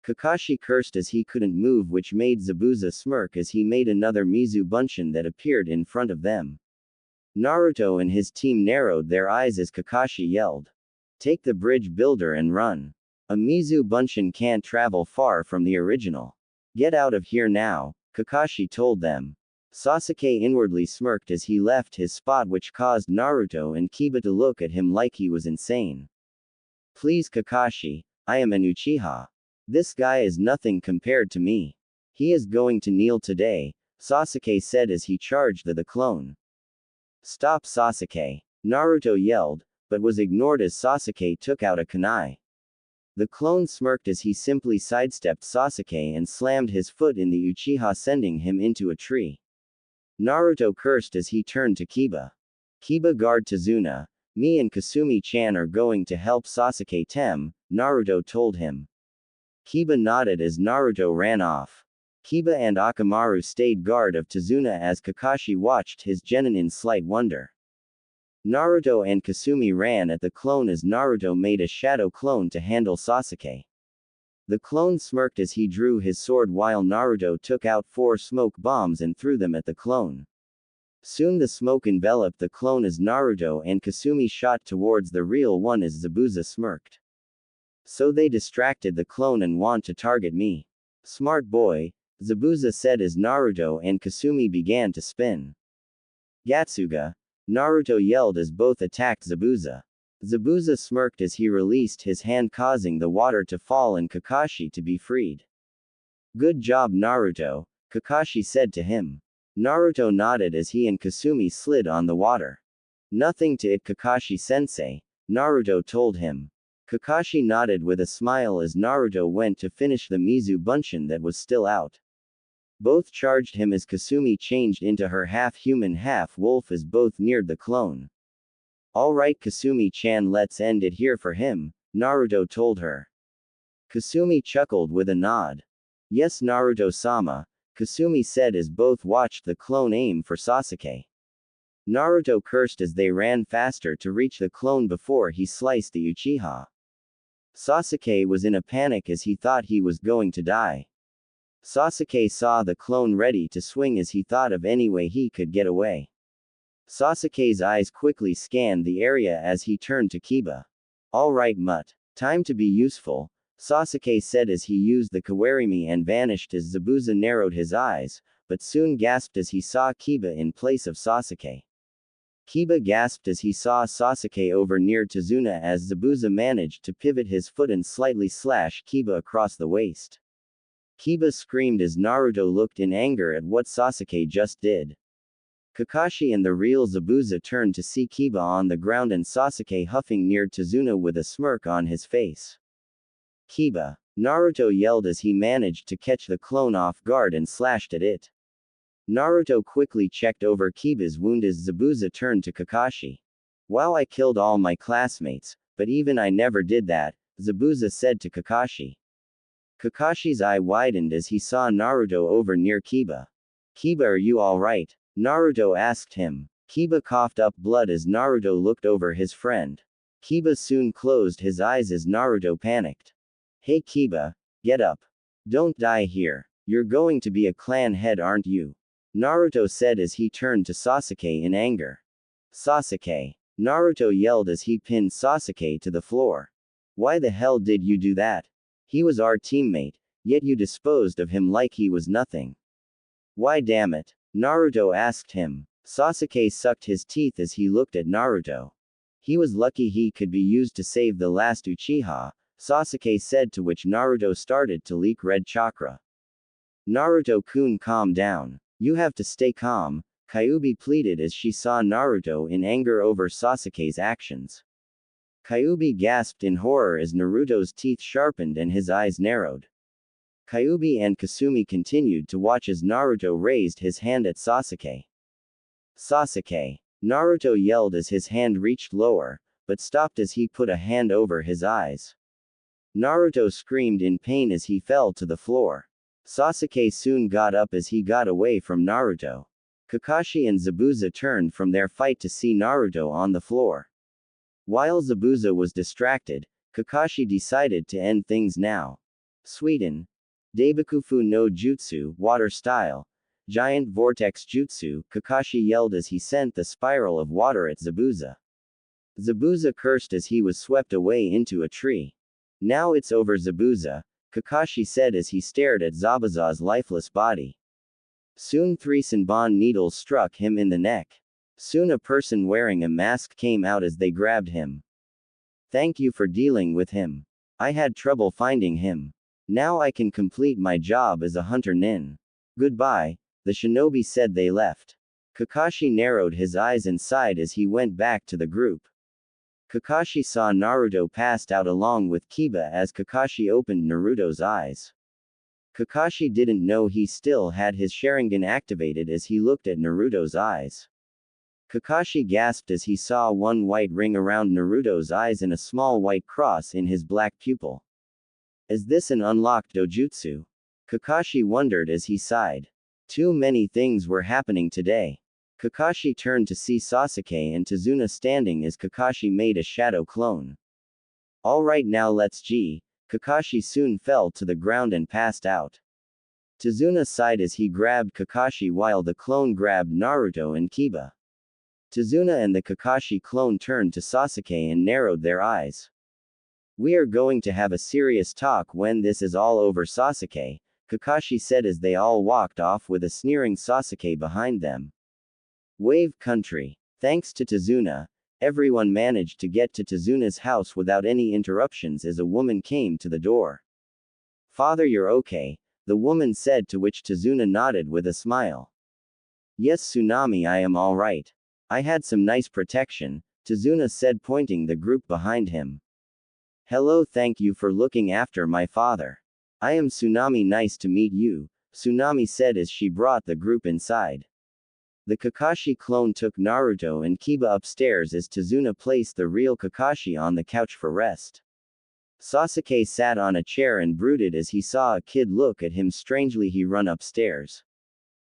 S1: Kakashi cursed as he couldn't move, which made Zabuza smirk as he made another Mizu Bunshin that appeared in front of them. Naruto and his team narrowed their eyes as Kakashi yelled. Take the bridge builder and run. A Mizu Bunshin can't travel far from the original. Get out of here now, Kakashi told them. Sasuke inwardly smirked as he left his spot, which caused Naruto and Kiba to look at him like he was insane. Please Kakashi, I am an Uchiha. This guy is nothing compared to me. He is going to kneel today, Sasuke said as he charged the clone. Stop Sasuke, Naruto yelled, but was ignored as Sasuke took out a kunai. The clone smirked as he simply sidestepped Sasuke and slammed his foot in the Uchiha, sending him into a tree. Naruto cursed as he turned to Kiba. Kiba, guard Tazuna. Me and Kasumi-chan are going to help Sasuke Tem, Naruto told him. Kiba nodded as Naruto ran off. Kiba and Akamaru stayed guard of Tazuna as Kakashi watched his genin in slight wonder. Naruto and Kasumi ran at the clone as Naruto made a shadow clone to handle Sasuke. The clone smirked as he drew his sword while Naruto took out 4 smoke bombs and threw them at the clone. Soon the smoke enveloped the clone as Naruto and Kasumi shot towards the real one as Zabuza smirked. So they distracted the clone and want to target me. Smart boy, Zabuza said as Naruto and Kasumi began to spin. Gatsuga! Naruto yelled as both attacked Zabuza. Zabuza smirked as he released his hand, causing the water to fall and Kakashi to be freed. Good job, Naruto, Kakashi said to him. Naruto nodded as he and Kasumi slid on the water. Nothing to it, Kakashi-sensei, Naruto told him. Kakashi nodded with a smile as Naruto went to finish the Mizu Bunshin that was still out. Both charged him as Kasumi changed into her half-human half-wolf as both neared the clone. Alright Kasumi-chan, let's end it here for him, Naruto told her. Kasumi chuckled with a nod. Yes, Naruto-sama, Kasumi said as both watched the clone aim for Sasuke. Naruto cursed as they ran faster to reach the clone before he sliced the Uchiha. Sasuke was in a panic as he thought he was going to die. Sasuke saw the clone ready to swing as he thought of any way he could get away. Sasuke's eyes quickly scanned the area as he turned to Kiba. Alright Mutt. Time to be useful, Sasuke said as he used the Kawarimi and vanished as Zabuza narrowed his eyes, but soon gasped as he saw Kiba in place of Sasuke. Kiba gasped as he saw Sasuke over near Tazuna as Zabuza managed to pivot his foot and slightly slash Kiba across the waist. Kiba screamed as Naruto looked in anger at what Sasuke just did. Kakashi and the real Zabuza turned to see Kiba on the ground and Sasuke huffing near Tazuna with a smirk on his face. Kiba! Naruto yelled as he managed to catch the clone off guard and slashed at it. Naruto quickly checked over Kiba's wound as Zabuza turned to Kakashi. Wow, I killed all my classmates, but even I never did that, Zabuza said to Kakashi. Kakashi's eye widened as he saw Naruto over near Kiba. Kiba, are you alright? Naruto asked him. Kiba coughed up blood as Naruto looked over his friend. Kiba soon closed his eyes as Naruto panicked. Hey Kiba, get up. Don't die here. You're going to be a clan head, aren't you? Naruto said as he turned to Sasuke in anger. Sasuke! Naruto yelled as he pinned Sasuke to the floor. Why the hell did you do that? He was our teammate, yet you disposed of him like he was nothing. Why damn it? Naruto asked him. Sasuke sucked his teeth as he looked at Naruto. He was lucky he could be used to save the last Uchiha, Sasuke said, to which Naruto started to leak red chakra. Naruto-kun, calm down. You have to stay calm, Kyuubi pleaded as she saw Naruto in anger over Sasuke's actions. Kyuubi gasped in horror as Naruto's teeth sharpened and his eyes narrowed. Kyuubi and Kasumi continued to watch as Naruto raised his hand at Sasuke. Sasuke! Naruto yelled as his hand reached lower, but stopped as he put a hand over his eyes. Naruto screamed in pain as he fell to the floor. Sasuke soon got up as he got away from Naruto. Kakashi and Zabuza turned from their fight to see Naruto on the floor. While Zabuza was distracted, Kakashi decided to end things now. Sweden. Daibakufu no Jutsu, water style. Giant vortex jutsu, Kakashi yelled as he sent the spiral of water at Zabuza. Zabuza cursed as he was swept away into a tree. Now it's over, Zabuza, Kakashi said as he stared at Zabuza's lifeless body. Soon 3 Senbon needles struck him in the neck. Soon a person wearing a mask came out as they grabbed him. Thank you for dealing with him. I had trouble finding him. Now I can complete my job as a hunter nin. Goodbye, the shinobi said. They left. Kakashi narrowed his eyes and sighed as he went back to the group. Kakashi saw Naruto passed out along with Kiba as Kakashi opened Naruto's eyes. Kakashi didn't know he still had his Sharingan activated as he looked at Naruto's eyes. Kakashi gasped as he saw one white ring around Naruto's eyes and a small white cross in his black pupil. Is this an unlocked Dojutsu? Kakashi wondered as he sighed. Too many things were happening today. Kakashi turned to see Sasuke and Tazuna standing as Kakashi made a shadow clone. Alright, now let's G. Kakashi soon fell to the ground and passed out. Tazuna sighed as he grabbed Kakashi while the clone grabbed Naruto and Kiba. Tazuna and the Kakashi clone turned to Sasuke and narrowed their eyes. We are going to have a serious talk when this is all over, Sasuke, Kakashi said as they all walked off with a sneering Sasuke behind them. Wave Country. Thanks to Tazuna, everyone managed to get to Tazuna's house without any interruptions as a woman came to the door. Father, you're okay, the woman said, to which Tazuna nodded with a smile. Yes, Tsunami, I am all right. I had some nice protection, Tazuna said, pointing the group behind him. Hello, thank you for looking after my father. I am Tsunami, nice to meet you, Tsunami said as she brought the group inside. The Kakashi clone took Naruto and Kiba upstairs as Tazuna placed the real Kakashi on the couch for rest. Sasuke sat on a chair and brooded as he saw a kid look at him strangely. He run upstairs.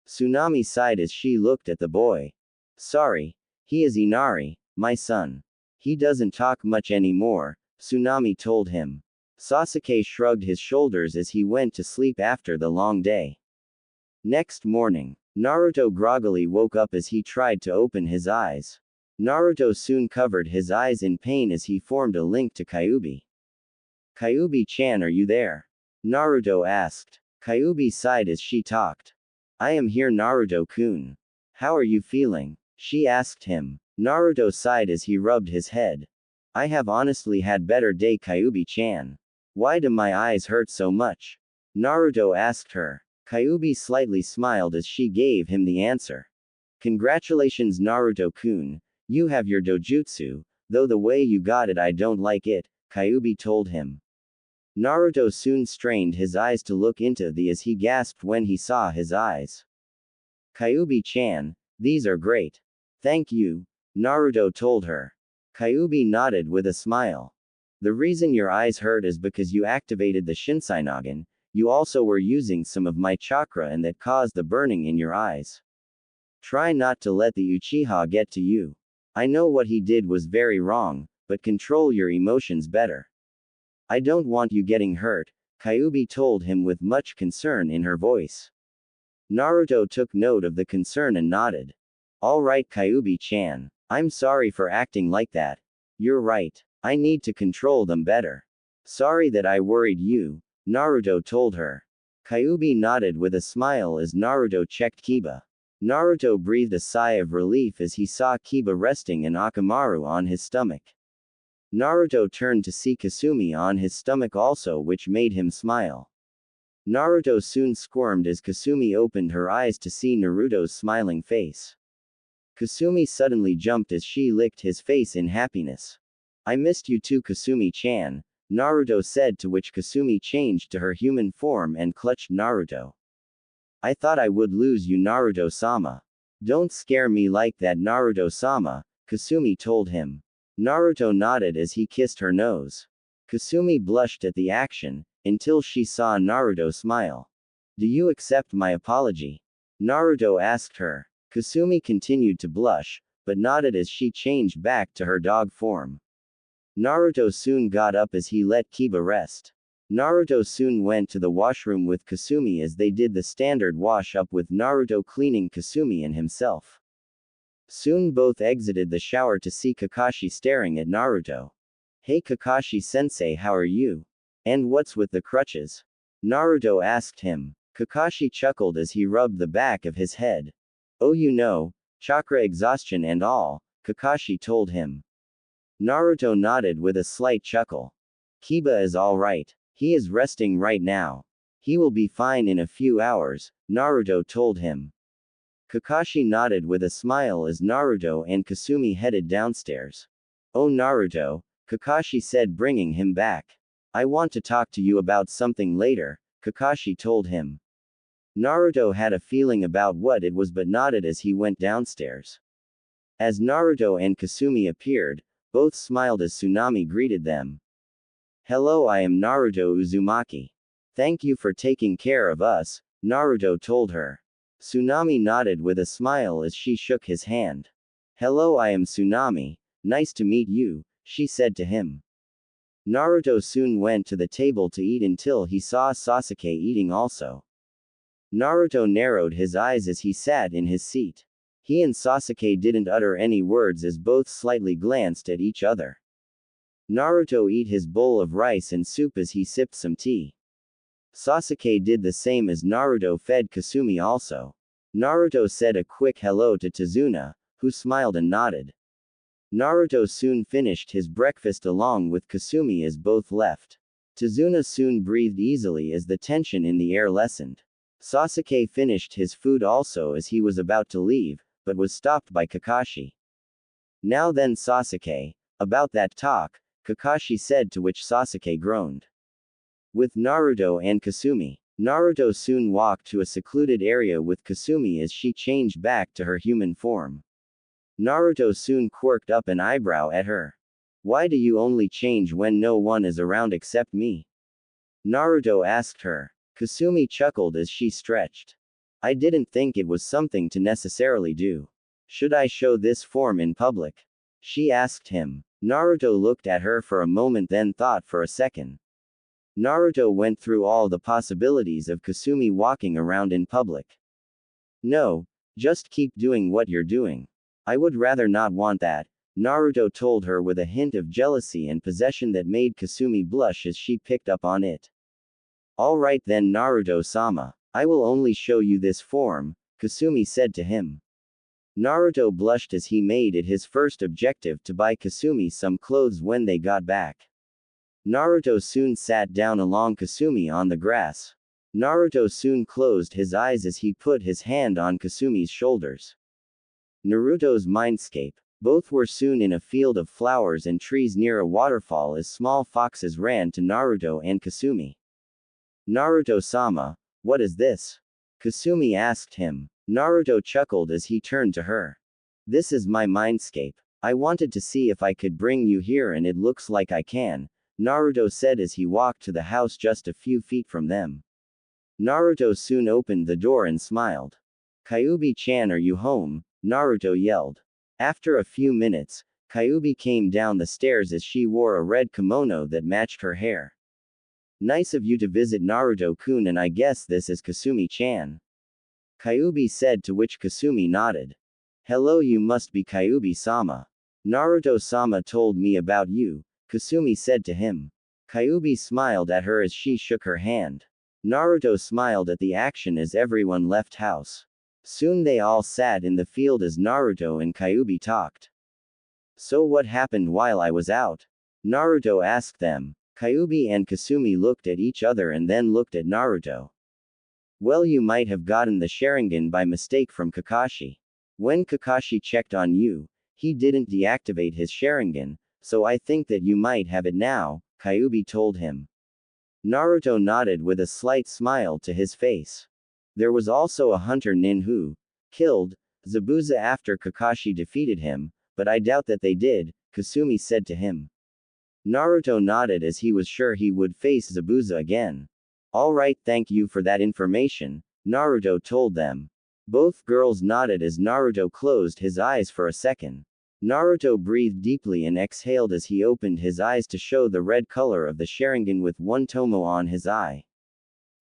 S1: Tsunami sighed as she looked at the boy. Sorry, he is Inari, my son. He doesn't talk much anymore, Tsunami told him. Sasuke shrugged his shoulders as he went to sleep after the long day. Next morning, Naruto groggily woke up as he tried to open his eyes. Naruto soon covered his eyes in pain as he formed a link to Kyuubi. Kyuubi-chan, are you there? Naruto asked. Kyuubi sighed as she talked. I am here, Naruto-kun. How are you feeling? She asked him. Naruto sighed as he rubbed his head. I have honestly had better day, Kyuubi-chan. Why do my eyes hurt so much? Naruto asked her. Kyuubi slightly smiled as she gave him the answer. Congratulations, Naruto-kun. You have your dojutsu, though the way you got it I don't like it, Kyuubi told him. Naruto soon strained his eyes to look into the as he gasped when he saw his eyes. Kyuubi-chan, these are great. Thank you, Naruto told her. Kyuubi nodded with a smile. The reason your eyes hurt is because you activated the Shinseinagen. You also were using some of my chakra and that caused the burning in your eyes. Try not to let the Uchiha get to you. I know what he did was very wrong, but control your emotions better. I don't want you getting hurt, Kyuubi told him with much concern in her voice. Naruto took note of the concern and nodded. All right, Kyuubi-chan. I'm sorry for acting like that. You're right. I need to control them better. Sorry that I worried you, Naruto told her. Kyuubi nodded with a smile as Naruto checked Kiba. Naruto breathed a sigh of relief as he saw Kiba resting and Akamaru on his stomach. Naruto turned to see Kasumi on his stomach also, which made him smile. Naruto soon squirmed as Kasumi opened her eyes to see Naruto's smiling face. Kasumi suddenly jumped as she licked his face in happiness. I missed you too, Kasumi-chan, Naruto said, to which Kasumi changed to her human form and clutched Naruto. I thought I would lose you, Naruto-sama. Don't scare me like that, Naruto-sama, Kasumi told him. Naruto nodded as he kissed her nose. Kasumi blushed at the action, until she saw Naruto smile. Do you accept my apology? Naruto asked her. Kasumi continued to blush, but nodded as she changed back to her dog form. Naruto soon got up as he let Kiba rest. Naruto soon went to the washroom with Kasumi as they did the standard wash-up with Naruto cleaning Kasumi and himself. Soon both exited the shower to see Kakashi staring at Naruto. Hey Kakashi-sensei, how are you? And what's with the crutches? Naruto asked him. Kakashi chuckled as he rubbed the back of his head. Oh, you know, chakra exhaustion and all, Kakashi told him. Naruto nodded with a slight chuckle. Kiba is all right. He is resting right now. He will be fine in a few hours, Naruto told him. Kakashi nodded with a smile as Naruto and Kasumi headed downstairs. Oh Naruto, Kakashi said, bringing him back. I want to talk to you about something later, Kakashi told him. Naruto had a feeling about what it was but nodded as he went downstairs. As Naruto and Kasumi appeared, both smiled as Tsunami greeted them. Hello, I am Naruto Uzumaki. Thank you for taking care of us, Naruto told her. Tsunami nodded with a smile as she shook his hand. Hello, I am Tsunami. Nice to meet you, she said to him. Naruto soon went to the table to eat until he saw Sasuke eating also. Naruto narrowed his eyes as he sat in his seat. He and Sasuke didn't utter any words as both slightly glanced at each other. Naruto ate his bowl of rice and soup as he sipped some tea. Sasuke did the same as Naruto fed Kasumi also. Naruto said a quick hello to Tazuna, who smiled and nodded. Naruto soon finished his breakfast along with Kasumi as both left. Tazuna soon breathed easily as the tension in the air lessened. Sasuke finished his food also as he was about to leave, but was stopped by Kakashi. Now then Sasuke, about that talk, Kakashi said, to which Sasuke groaned. With Naruto and Kasumi. Naruto soon walked to a secluded area with Kasumi as she changed back to her human form. Naruto soon quirked up an eyebrow at her. Why do you only change when no one is around except me? Naruto asked her. Kasumi chuckled as she stretched. I didn't think it was something to necessarily do. Should I show this form in public? She asked him. Naruto looked at her for a moment then thought for a second. Naruto went through all the possibilities of Kasumi walking around in public. No, just keep doing what you're doing. I would rather not want that, Naruto told her with a hint of jealousy and possession that made Kasumi blush as she picked up on it. Alright then Naruto-sama, I will only show you this form, Kasumi said to him. Naruto blushed as he made it his first objective to buy Kasumi some clothes when they got back. Naruto soon sat down along Kasumi on the grass. Naruto soon closed his eyes as he put his hand on Kasumi's shoulders. Naruto's mindscape. Both were soon in a field of flowers and trees near a waterfall as small foxes ran to Naruto and Kasumi. Naruto-sama, what is this? Kasumi asked him. Naruto chuckled as he turned to her. This is my mindscape. I wanted to see if I could bring you here and it looks like I can, Naruto said as he walked to the house just a few feet from them. Naruto soon opened the door and smiled. Kyuubi-chan, are you home? Naruto yelled. After a few minutes, Kyuubi came down the stairs as she wore a red kimono that matched her hair. Nice of you to visit Naruto-kun, and I guess this is Kasumi-chan. Kyuubi said, to which Kasumi nodded. Hello, you must be Kyuubi-sama. Naruto-sama told me about you, Kasumi said to him. Kyuubi smiled at her as she shook her hand. Naruto smiled at the action as everyone left house. Soon they all sat in the field as Naruto and Kyuubi talked. So what happened while I was out? Naruto asked them. Kyuubi and Kasumi looked at each other and then looked at Naruto. Well, you might have gotten the Sharingan by mistake from Kakashi. When Kakashi checked on you, he didn't deactivate his Sharingan, so I think that you might have it now, Kyuubi told him. Naruto nodded with a slight smile to his face. There was also a hunter nin who killed Zabuza after Kakashi defeated him, but I doubt that they did, Kasumi said to him. Naruto nodded as he was sure he would face Zabuza again. Alright, thank you for that information, Naruto told them. Both girls nodded as Naruto closed his eyes for a second. Naruto breathed deeply and exhaled as he opened his eyes to show the red color of the Sharingan with one tomo on his eye.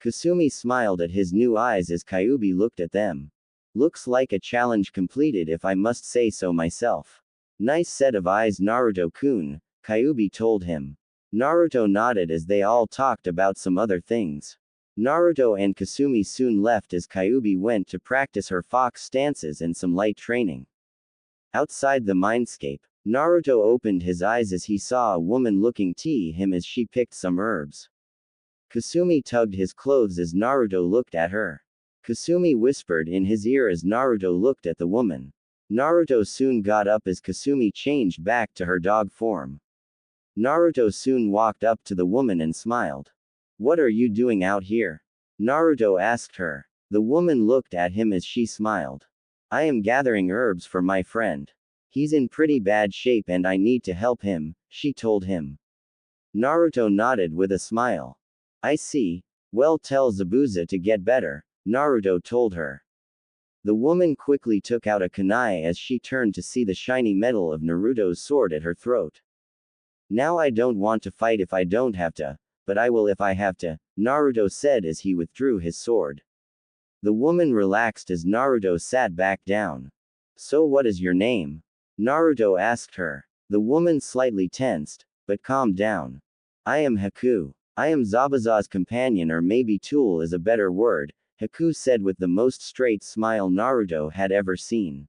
S1: Kasumi smiled at his new eyes as Kyuubi looked at them. Looks like a challenge completed if I must say so myself. Nice set of eyes Naruto-kun, Kyuubi told him. Naruto nodded as they all talked about some other things. Naruto and Kasumi soon left as Kyuubi went to practice her fox stances and some light training. Outside the mindscape, Naruto opened his eyes as he saw a woman looking at him as she picked some herbs. Kasumi tugged his clothes as Naruto looked at her. Kasumi whispered in his ear as Naruto looked at the woman. Naruto soon got up as Kasumi changed back to her dog form. Naruto soon walked up to the woman and smiled. What are you doing out here? Naruto asked her. The woman looked at him as she smiled. I am gathering herbs for my friend. He's in pretty bad shape and I need to help him, she told him. Naruto nodded with a smile. I see. Well, tell Zabuza to get better, Naruto told her. The woman quickly took out a kunai as she turned to see the shiny metal of Naruto's sword at her throat. Now I don't want to fight if I don't have to, but I will if I have to, Naruto said as he withdrew his sword. The woman relaxed as Naruto sat back down. So what is your name? Naruto asked her. The woman slightly tensed, but calm down. I am Haku. I am Zabuza's companion, or maybe tool is a better word, Haku said with the most straight smile Naruto had ever seen.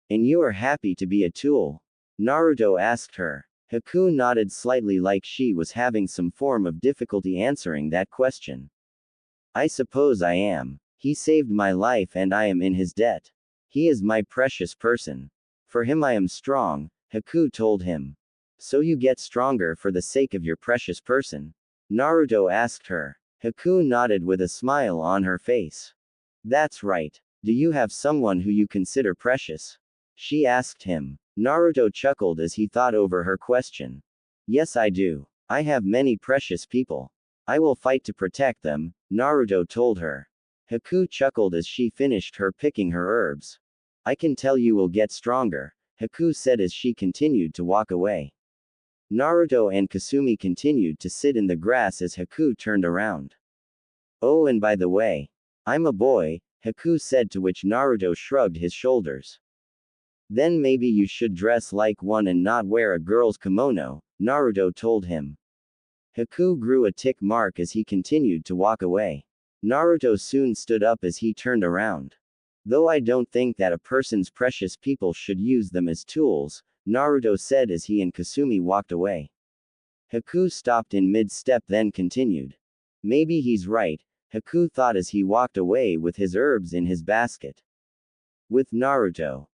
S1: And you are happy to be a tool? Naruto asked her. Haku nodded slightly, like she was having some form of difficulty answering that question. I suppose I am. He saved my life and I am in his debt. He is my precious person. For him I am strong, Haku told him. So you get stronger for the sake of your precious person? Naruto asked her. Haku nodded with a smile on her face. That's right. Do you have someone who you consider precious? She asked him. Naruto chuckled as he thought over her question. Yes, I do. I have many precious people. I will fight to protect them, Naruto told her. Haku chuckled as she finished her picking her herbs. I can tell you will get stronger, Haku said as she continued to walk away. Naruto and Kasumi continued to sit in the grass as Haku turned around. Oh, and by the way, I'm a boy, Haku said, to which Naruto shrugged his shoulders. Then maybe you should dress like one and not wear a girl's kimono, Naruto told him. Haku grew a tick mark as he continued to walk away. Naruto soon stood up as he turned around. Though I don't think that a person's precious people should use them as tools, Naruto said as he and Kasumi walked away. Haku stopped in mid-step then continued. Maybe he's right, Haku thought as he walked away with his herbs in his basket. With Naruto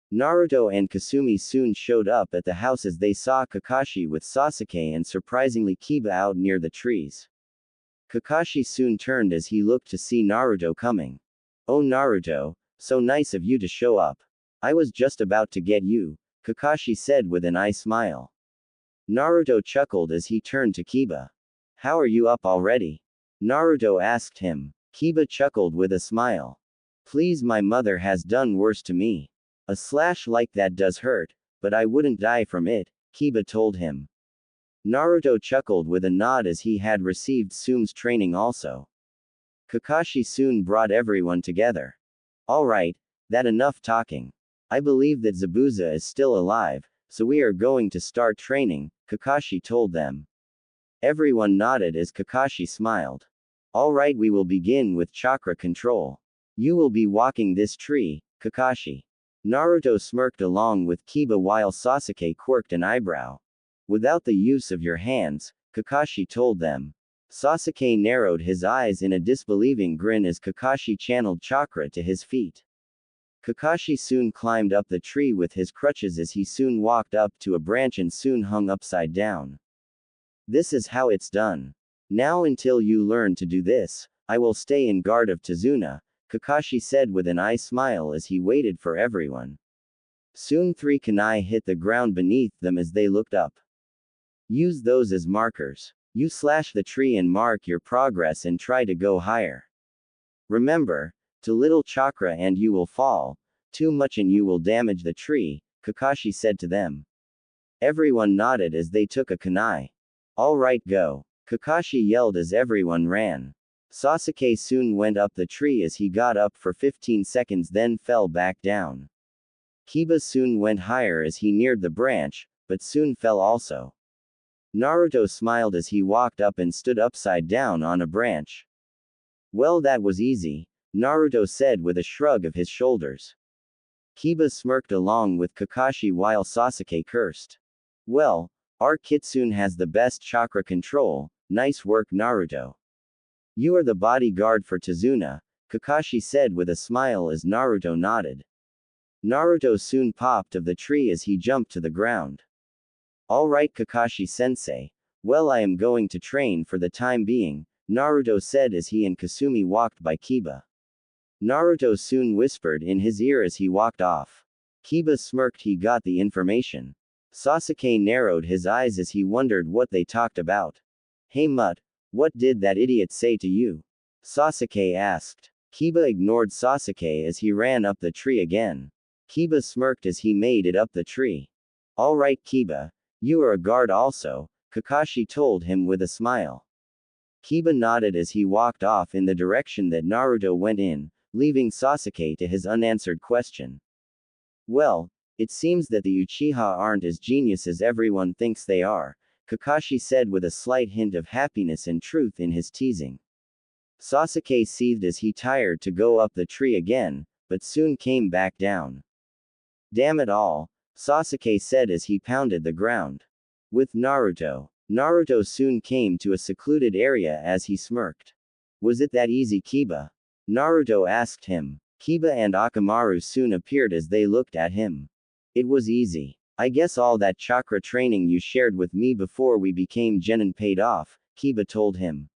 S1: and Kasumi soon showed up at the house as they saw Kakashi with Sasuke and surprisingly Kiba out near the trees. Kakashi soon turned as he looked to see Naruto coming. Oh Naruto, so nice of you to show up. I was just about to get you, Kakashi said with an eye smile. Naruto chuckled as he turned to Kiba. How are you up already? Naruto asked him. Kiba chuckled with a smile. Please, my mother has done worse to me. A slash like that does hurt, but I wouldn't die from it, Kiba told him. Naruto chuckled with a nod as he had received Sume's training also. Kakashi soon brought everyone together. Alright, that enough talking. I believe that Zabuza is still alive, so we are going to start training, Kakashi told them. Everyone nodded as Kakashi smiled. Alright, we will begin with chakra control. You will be walking this tree, Kakashi. Naruto smirked along with Kiba while Sasuke quirked an eyebrow. Without the use of your hands, Kakashi told them. Sasuke narrowed his eyes in a disbelieving grin as Kakashi channeled chakra to his feet. Kakashi soon climbed up the tree with his crutches as he soon walked up to a branch and soon hung upside down. This is how it's done. Now until you learn to do this, I will stay in guard of Tazuna, Kakashi said with an eye smile as he waited for everyone. Soon 3 kunai hit the ground beneath them as they looked up. Use those as markers. You slash the tree and mark your progress and try to go higher. Remember, too little chakra and you will fall, too much and you will damage the tree, Kakashi said to them. Everyone nodded as they took a kunai. Alright, go. Kakashi yelled as everyone ran. Sasuke soon went up the tree as he got up for 15 seconds then fell back down. Kiba soon went higher as he neared the branch, but soon fell also. Naruto smiled as he walked up and stood upside down on a branch. Well, that was easy, Naruto said with a shrug of his shoulders. Kiba smirked along with Kakashi while Sasuke cursed. Well, our Kitsune has the best chakra control, nice work Naruto. You are the bodyguard for Tazuna, Kakashi said with a smile as Naruto nodded. Naruto soon popped of the tree as he jumped to the ground. Alright Kakashi-sensei, well I am going to train for the time being, Naruto said as he and Kasumi walked by Kiba. Naruto soon whispered in his ear as he walked off. Kiba smirked, he got the information. Sasuke narrowed his eyes as he wondered what they talked about. Hey Mutt, what did that idiot say to you? Sasuke asked. Kiba ignored Sasuke as he ran up the tree again. Kiba smirked as he made it up the tree. Alright Kiba, you are a guard also, Kakashi told him with a smile. Kiba nodded as he walked off in the direction that Naruto went in, leaving Sasuke to his unanswered question. Well, it seems that the Uchiha aren't as genius as everyone thinks they are, Kakashi said with a slight hint of happiness and truth in his teasing. Sasuke seethed as he tired to go up the tree again, but soon came back down. Damn it all, Sasuke said as he pounded the ground. With Naruto. Naruto soon came to a secluded area as he smirked. Was it that easy, Kiba? Naruto asked him. Kiba and Akamaru soon appeared as they looked at him. It was easy. I guess all that chakra training you shared with me before we became genin paid off, Kiba told him.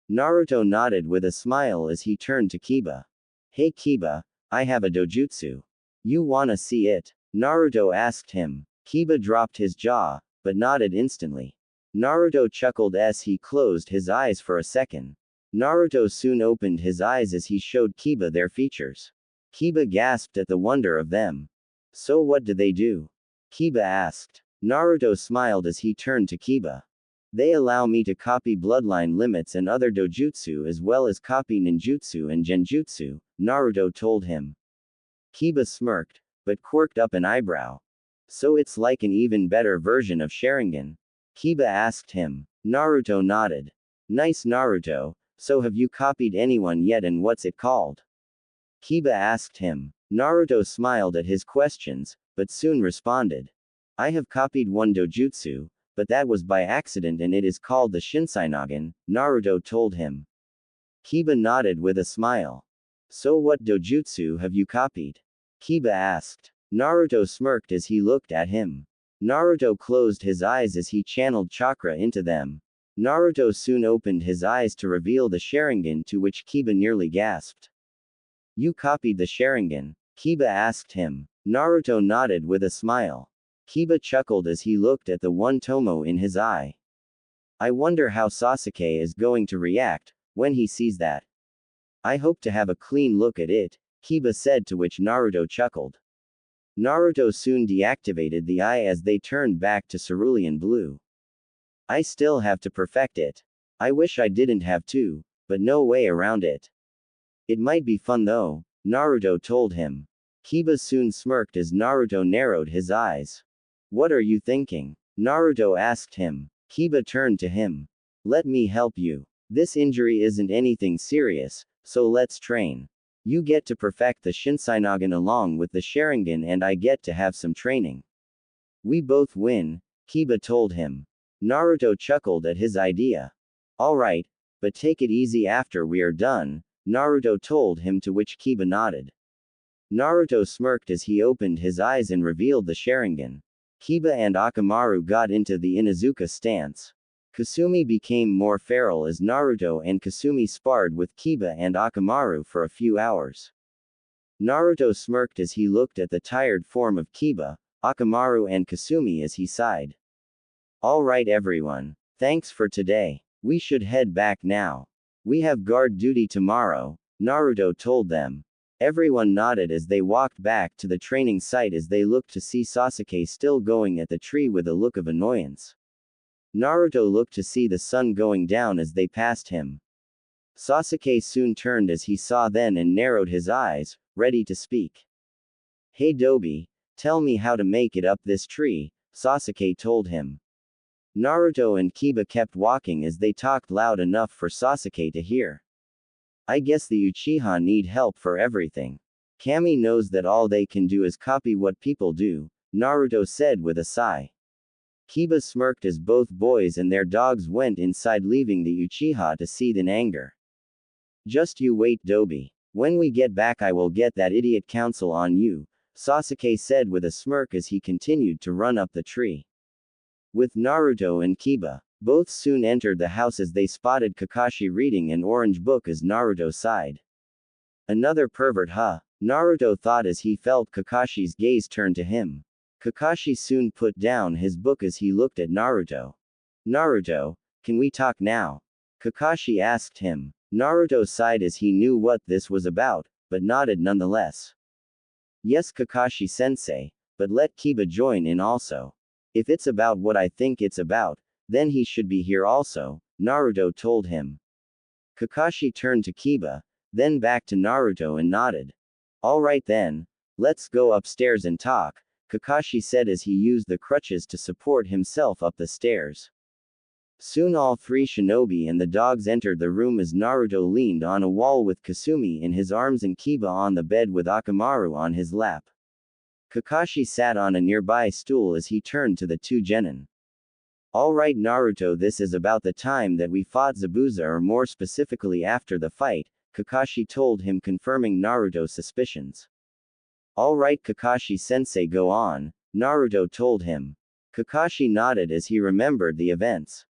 S1: Naruto nodded with a smile as he turned to Kiba. Hey Kiba, I have a dojutsu. You wanna see it? Naruto asked him. Kiba dropped his jaw, but nodded instantly. Naruto chuckled as he closed his eyes for a second. Naruto soon opened his eyes as he showed Kiba their features. Kiba gasped at the wonder of them. So what do they do? Kiba asked. Naruto smiled as he turned to Kiba. They allow me to copy bloodline limits and other dojutsu as well as copy ninjutsu and genjutsu, Naruto told him. Kiba smirked, but quirked up an eyebrow. So it's like an even better version of Sharingan? Kiba asked him. Naruto nodded. Nice Naruto, so have you copied anyone yet and what's it called? Kiba asked him. Naruto smiled at his questions, but soon responded. I have copied one dojutsu, but that was by accident and it is called the Shinsainagan, Naruto told him. Kiba nodded with a smile. So what dojutsu have you copied? Kiba asked. Naruto smirked as he looked at him. Naruto closed his eyes as he channeled chakra into them. Naruto soon opened his eyes to reveal the Sharingan, to which Kiba nearly gasped. You copied the Sharingan? Kiba asked him. Naruto nodded with a smile. Kiba chuckled as he looked at the one Tomo in his eye. I wonder how Sasuke is going to react when he sees that. I hope to have a clean look at it, Kiba said, to which Naruto chuckled. Naruto soon deactivated the eye as they turned back to cerulean blue. I still have to perfect it. I wish I didn't have to, but no way around it. It might be fun though, Naruto told him. Kiba soon smirked as Naruto narrowed his eyes. What are you thinking? Naruto asked him. Kiba turned to him. Let me help you. This injury isn't anything serious, so let's train. You get to perfect the Shinsainagan along with the Sharingan and I get to have some training. We both win, Kiba told him. Naruto chuckled at his idea. Alright, but take it easy after we are done, Naruto told him, to which Kiba nodded. Naruto smirked as he opened his eyes and revealed the Sharingan. Kiba and Akamaru got into the Inuzuka stance. Kasumi became more feral as Naruto and Kasumi sparred with Kiba and Akamaru for a few hours. Naruto smirked as he looked at the tired form of Kiba, Akamaru and Kasumi as he sighed. Alright everyone. Thanks for today. We should head back now. We have guard duty tomorrow, Naruto told them. Everyone nodded as they walked back to the training site as they looked to see Sasuke still going at the tree with a look of annoyance. Naruto looked to see the sun going down as they passed him. Sasuke soon turned as he saw them and narrowed his eyes, ready to speak. Hey Dobi, tell me how to make it up this tree, Sasuke told him. Naruto and Kiba kept walking as they talked loud enough for Sasuke to hear. I guess the Uchiha need help for everything. Kami knows that all they can do is copy what people do, Naruto said with a sigh. Kiba smirked as both boys and their dogs went inside, leaving the Uchiha to seethe in anger. Just you wait, Dobi. When we get back I will get that idiot council on you, Sasuke said with a smirk as he continued to run up the tree. With Naruto and Kiba, both soon entered the house as they spotted Kakashi reading an orange book as Naruto sighed. Another pervert, huh? Naruto thought as he felt Kakashi's gaze turn to him. Kakashi soon put down his book as he looked at Naruto. Naruto, can we talk now? Kakashi asked him. Naruto sighed as he knew what this was about, but nodded nonetheless. Yes, Kakashi-sensei, but let Kiba join in also. If it's about what I think it's about, then he should be here also, Naruto told him. Kakashi turned to Kiba, then back to Naruto and nodded. Alright then, let's go upstairs and talk, Kakashi said as he used the crutches to support himself up the stairs. Soon all three shinobi and the dogs entered the room as Naruto leaned on a wall with Kasumi in his arms and Kiba on the bed with Akamaru on his lap. Kakashi sat on a nearby stool as he turned to the two genin. Alright Naruto, this is about the time that we fought Zabuza, or more specifically after the fight, Kakashi told him, confirming Naruto's suspicions. Alright Kakashi-sensei, go on, Naruto told him. Kakashi nodded as he remembered the events.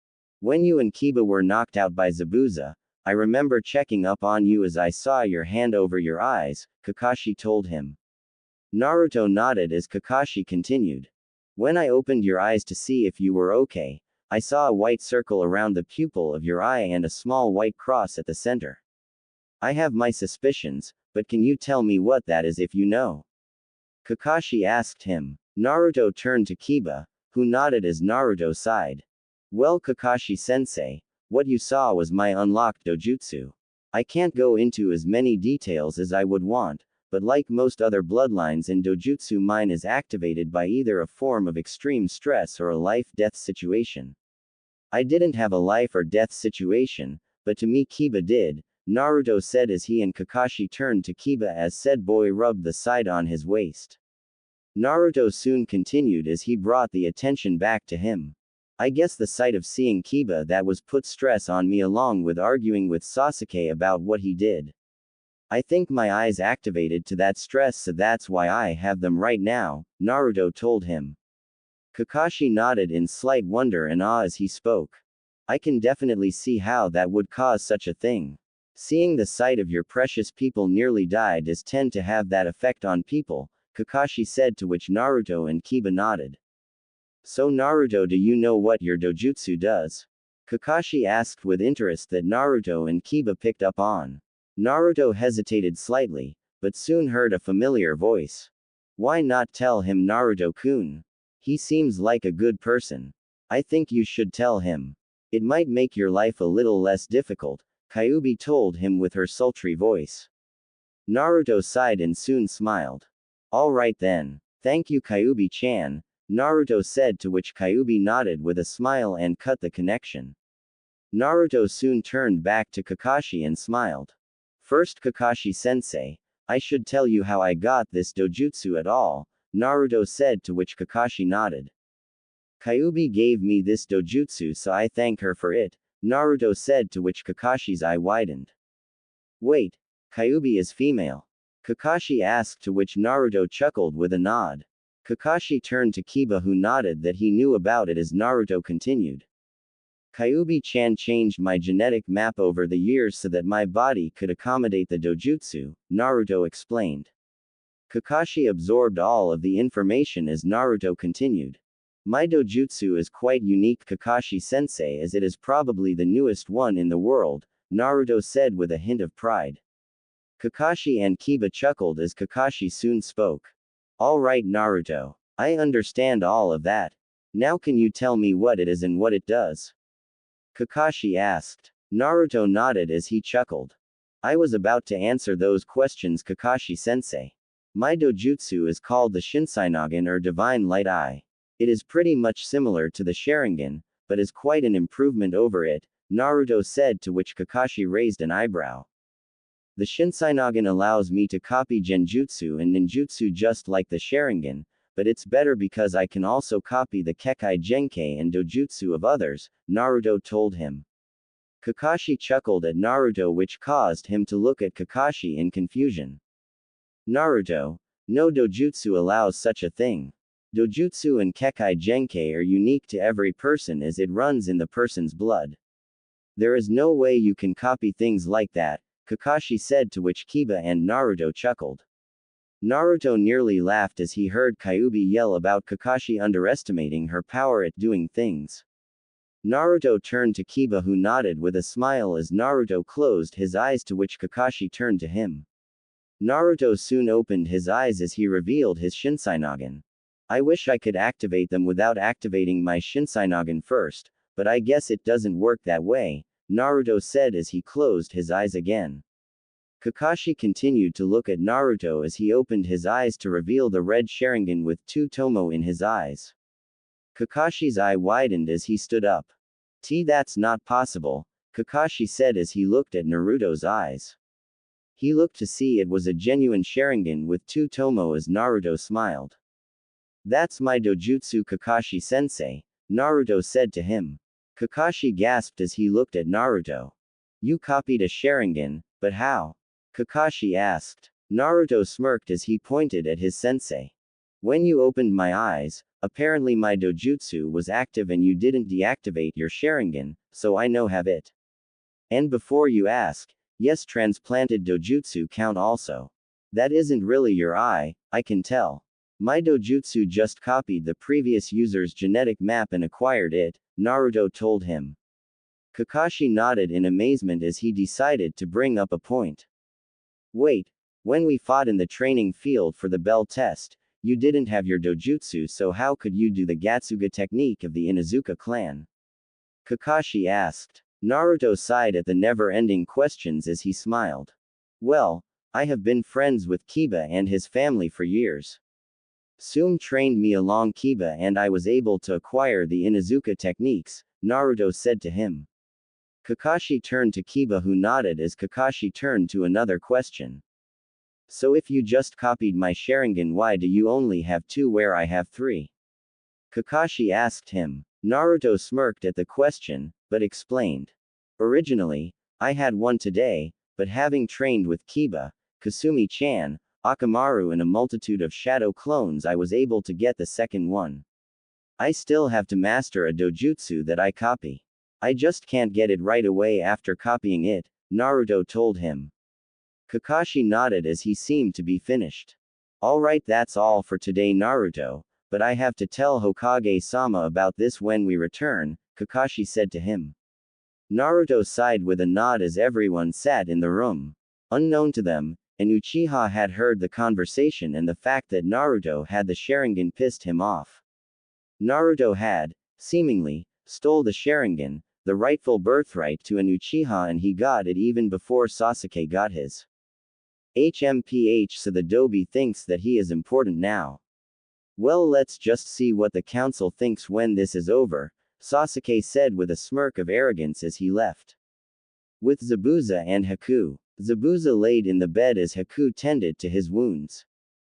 S1: When you and Kiba were knocked out by Zabuza, I remember checking up on you as I saw your hand over your eyes, Kakashi told him. Naruto nodded as Kakashi continued. When I opened your eyes to see if you were okay, I saw a white circle around the pupil of your eye and a small white cross at the center. I have my suspicions, but can you tell me what that is if you know? Kakashi asked him. Naruto turned to Kiba, who nodded as Naruto sighed. Well Kakashi-sensei, what you saw was my unlocked dojutsu. I can't go into as many details as I would want, but like most other bloodlines in dojutsu, mine is activated by either a form of extreme stress or a life-death situation. I didn't have a life or death situation, but to me Kiba did, Naruto said as he and Kakashi turned to Kiba as said boy rubbed the side on his waist. Naruto soon continued as he brought the attention back to him. I guess the sight of seeing Kiba that was put stress on me along with arguing with Sasuke about what he did. I think my eyes activated to that stress, so that's why I have them right now, Naruto told him. Kakashi nodded in slight wonder and awe as he spoke. I can definitely see how that would cause such a thing. Seeing the sight of your precious people nearly die does tend to have that effect on people, Kakashi said, to which Naruto and Kiba nodded. So Naruto, do you know what your dojutsu does? Kakashi asked with interest that Naruto and Kiba picked up on. Naruto hesitated slightly, but soon heard a familiar voice. Why not tell him, Naruto-kun? He seems like a good person. I think you should tell him. It might make your life a little less difficult, Kyuubi told him with her sultry voice. Naruto sighed and soon smiled. Alright then. Thank you Kyuubi-chan, Naruto said, to which Kyuubi nodded with a smile and cut the connection. Naruto soon turned back to Kakashi and smiled. First Kakashi-sensei, I should tell you how I got this dojutsu at all, Naruto said, to which Kakashi nodded. Kyuubi gave me this dojutsu, so I thank her for it, Naruto said, to which Kakashi's eye widened. Wait, Kyuubi is female? Kakashi asked, to which Naruto chuckled with a nod. Kakashi turned to Kiba, who nodded that he knew about it as Naruto continued. Kyuubi-chan changed my genetic map over the years so that my body could accommodate the dojutsu, Naruto explained. Kakashi absorbed all of the information as Naruto continued. My dojutsu is quite unique Kakashi-sensei, as it is probably the newest one in the world, Naruto said with a hint of pride. Kakashi and Kiba chuckled as Kakashi soon spoke. Alright Naruto. I understand all of that. Now can you tell me what it is and what it does? Kakashi asked. Naruto nodded as he chuckled. I was about to answer those questions Kakashi-sensei. My dojutsu is called the Shinsainagen, or Divine Light Eye. It is pretty much similar to the Sharingan, but is quite an improvement over it, Naruto said, to which Kakashi raised an eyebrow. The Shinsainagen allows me to copy genjutsu and ninjutsu just like the Sharingan, but it's better because I can also copy the Kekkei Genkei and dojutsu of others, Naruto told him. Kakashi chuckled at Naruto, which caused him to look at Kakashi in confusion. Naruto, no dojutsu allows such a thing. Dojutsu and Kekkei Genkei are unique to every person as it runs in the person's blood. There is no way you can copy things like that, Kakashi said, to which Kiba and Naruto chuckled. Naruto nearly laughed as he heard Kyuubi yell about Kakashi underestimating her power at doing things. Naruto turned to Kiba, who nodded with a smile as Naruto closed his eyes, to which Kakashi turned to him. Naruto soon opened his eyes as he revealed his Shinsainagen. I wish I could activate them without activating my Shinsainagen first, but I guess it doesn't work that way, Naruto said as he closed his eyes again. Kakashi continued to look at Naruto as he opened his eyes to reveal the red Sharingan with two Tomo in his eyes. Kakashi's eye widened as he stood up. That's not possible, Kakashi said as he looked at Naruto's eyes. He looked to see it was a genuine Sharingan with two tomo as Naruto smiled. That's my Dojutsu Kakashi-sensei, Naruto said to him. Kakashi gasped as he looked at Naruto. You copied a Sharingan, but how? Kakashi asked. Naruto smirked as he pointed at his sensei. When you opened my eyes, apparently my Dojutsu was active and you didn't deactivate your Sharingan, so I now have it. And before you ask, yes, transplanted Dojutsu count also. That isn't really your eye, I can tell. My Dojutsu just copied the previous user's genetic map and acquired it, Naruto told him. Kakashi nodded in amazement as he decided to bring up a point. Wait, when we fought in the training field for the bell test, you didn't have your Dojutsu, so how could you do the Gatsuga technique of the Inuzuka clan? Kakashi asked. Naruto sighed at the never-ending questions as he smiled. Well, I have been friends with Kiba and his family for years. Sume trained me along Kiba and I was able to acquire the Inuzuka techniques, Naruto said to him. Kakashi turned to Kiba who nodded as Kakashi turned to another question. So if you just copied my Sharingan, why do you only have 2 where I have 3? Kakashi asked him. Naruto smirked at the question, but explained. Originally, I had 1 today, but having trained with Kiba, Kasumi-chan, Akamaru and a multitude of shadow clones, I was able to get the second one. I still have to master a dojutsu that I copy. I just can't get it right away after copying it, Naruto told him. Kakashi nodded as he seemed to be finished. Alright, that's all for today, Naruto, but I have to tell Hokage-sama about this when we return, Kakashi said to him. Naruto sighed with a nod as everyone sat in the room. Unknown to them, an Uchiha had heard the conversation and the fact that Naruto had the Sharingan pissed him off. Naruto had, seemingly, stole the Sharingan, the rightful birthright to an Uchiha, and he got it even before Sasuke got his. So the Dobi thinks that he is important now. Well, let's just see what the council thinks when this is over, Sasuke said with a smirk of arrogance as he left. With Zabuza and Haku, Zabuza laid in the bed as Haku tended to his wounds.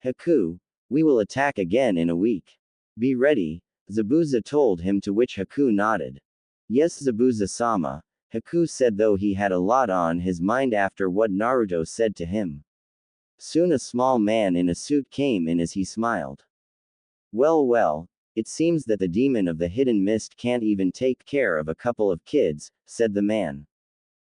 S1: Haku, we will attack again in a week. Be ready, Zabuza told him, to which Haku nodded. Yes, Zabuza-sama, Haku said, though he had a lot on his mind after what Naruto said to him. Soon a small man in a suit came in as he smiled. Well, it seems that the demon of the hidden mist can't even take care of a couple of kids, said the man.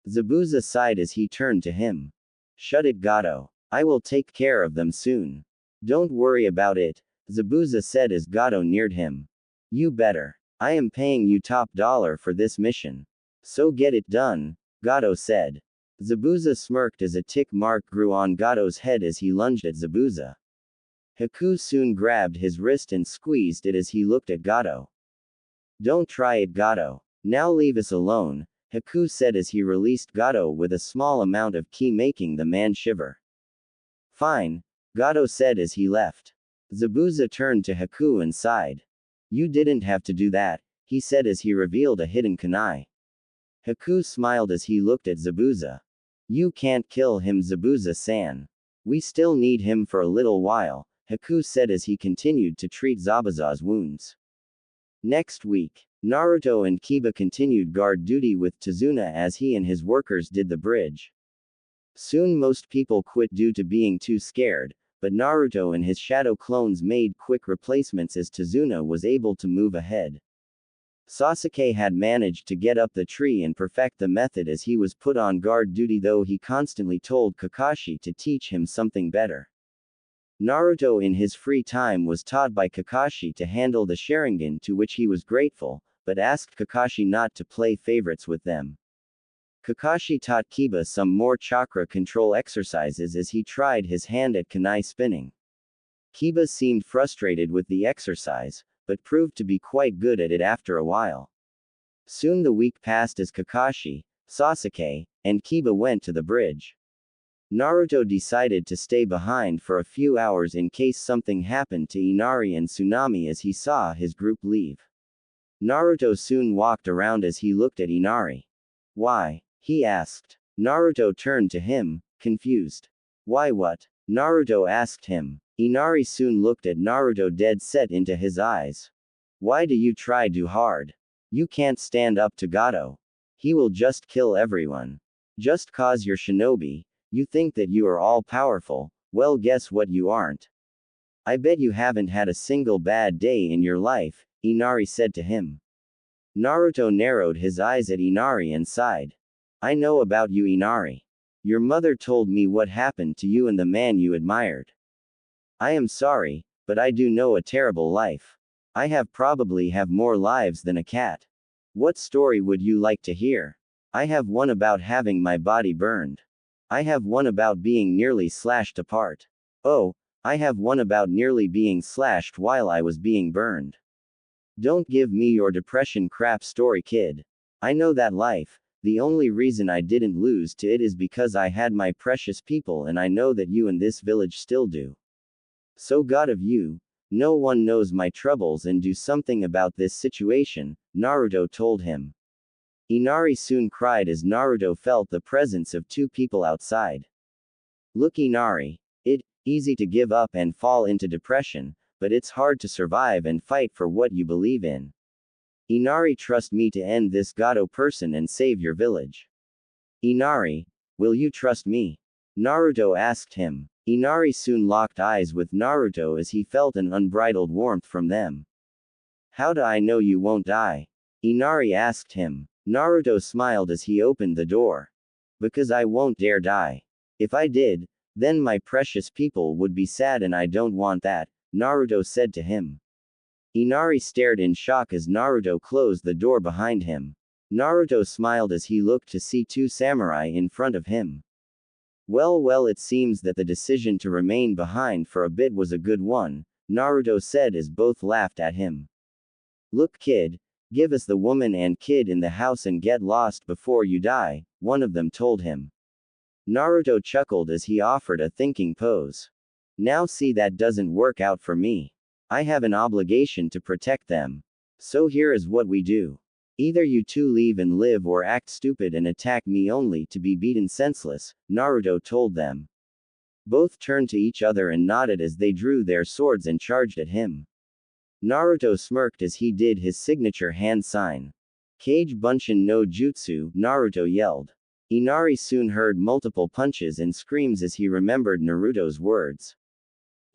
S1: Zabuza sighed as he turned to him. Shut it, Gato. I will take care of them soon. Don't worry about it, Zabuza said as Gato neared him. You better. I am paying you top dollar for this mission. So get it done, Gato said. Zabuza smirked as a tick mark grew on Gato's head as he lunged at Zabuza. Haku soon grabbed his wrist and squeezed it as he looked at Gato. Don't try it, Gato. Now leave us alone, Haku said as he released Gato with a small amount of ki, making the man shiver. Fine, Gato said as he left. Zabuza turned to Haku and sighed. You didn't have to do that, he said as he revealed a hidden kunai. Haku smiled as he looked at Zabuza. You can't kill him, Zabuza-san. We still need him for a little while, Haku said as he continued to treat Zabuza's wounds. Next week, Naruto and Kiba continued guard duty with Tazuna as he and his workers did the bridge. Soon most people quit due to being too scared, but Naruto and his shadow clones made quick replacements as Tazuna was able to move ahead. Sasuke had managed to get up the tree and perfect the method as he was put on guard duty, though he constantly told Kakashi to teach him something better. Naruto in his free time was taught by Kakashi to handle the Sharingan, to which he was grateful, but asked Kakashi not to play favorites with them. Kakashi taught Kiba some more chakra control exercises as he tried his hand at kunai spinning. Kiba seemed frustrated with the exercise, but proved to be quite good at it after a while. Soon the week passed as Kakashi, Sasuke, and Kiba went to the bridge. Naruto decided to stay behind for a few hours in case something happened to Inari and Tsunami as he saw his group leave. Naruto soon walked around as he looked at Inari. Why? He asked. Naruto turned to him, confused. Why what? Naruto asked him. Inari soon looked at Naruto dead set into his eyes. Why do you try too hard? You can't stand up to Gato. He will just kill everyone. Just cause you're shinobi, you think that you are all powerful, well guess what you aren't. I bet you haven't had a single bad day in your life, Inari said to him. Naruto narrowed his eyes at Inari and sighed. I know about you, Inari. Your mother told me what happened to you and the man you admired. I am sorry, but I do know a terrible life. I probably have more lives than a cat. What story would you like to hear? I have one about having my body burned. I have one about being nearly slashed apart. Oh, I have one about nearly being slashed while I was being burned. Don't give me your depression crap story, kid. I know that life. The only reason I didn't lose to it is because I had my precious people, and I know that you and this village still do. So God of you, no one knows my troubles and do something about this situation, Naruto told him. Inari soon cried as Naruto felt the presence of two people outside. Look, Inari, it's easy to give up and fall into depression, but it's hard to survive and fight for what you believe in. Inari, trust me to end this Gato person and save your village. Inari, will you trust me? Naruto asked him. Inari soon locked eyes with Naruto as he felt an unbridled warmth from them. How do I know you won't die? Inari asked him. Naruto smiled as he opened the door. Because I won't dare die. If I did, then my precious people would be sad and I don't want that, Naruto said to him. Inari stared in shock as Naruto closed the door behind him. Naruto smiled as he looked to see two samurai in front of him. Well, it seems that the decision to remain behind for a bit was a good one, Naruto said as both laughed at him. Look, kid, give us the woman and kid in the house and get lost before you die, one of them told him. Naruto chuckled as he offered a thinking pose. Now see, that doesn't work out for me. I have an obligation to protect them. So here is what we do. Either you two leave and live or act stupid and attack me only to be beaten senseless, Naruto told them. Both turned to each other and nodded as they drew their swords and charged at him. Naruto smirked as he did his signature hand sign. Kage Bunshin no Jutsu, Naruto yelled. Inari soon heard multiple punches and screams as he remembered Naruto's words.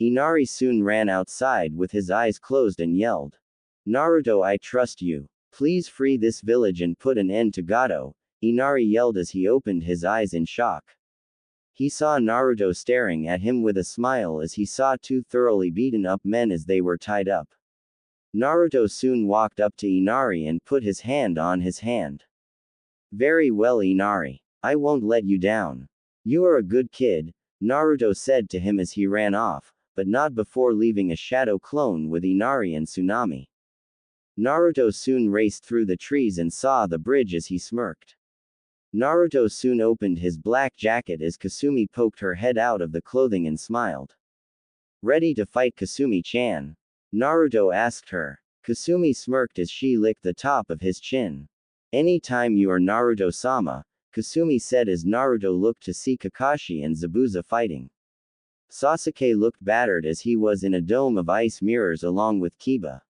S1: Inari soon ran outside with his eyes closed and yelled. Naruto, I trust you. Please free this village and put an end to Gato, Inari yelled as he opened his eyes in shock. He saw Naruto staring at him with a smile as he saw two thoroughly beaten up men as they were tied up. Naruto soon walked up to Inari and put his hand on his hand. Very well, Inari. I won't let you down. You are a good kid, Naruto said to him as he ran off, but not before leaving a shadow clone with Inari and Tsunami. Naruto soon raced through the trees and saw the bridge as he smirked. Naruto soon opened his black jacket as Kasumi poked her head out of the clothing and smiled. Ready to fight, Kasumi-chan? Naruto asked her. Kasumi smirked as she licked the top of his chin. Anytime you are Naruto-sama, Kasumi said as Naruto looked to see Kakashi and Zabuza fighting. Sasuke looked battered as he was in a dome of ice mirrors along with Kiba.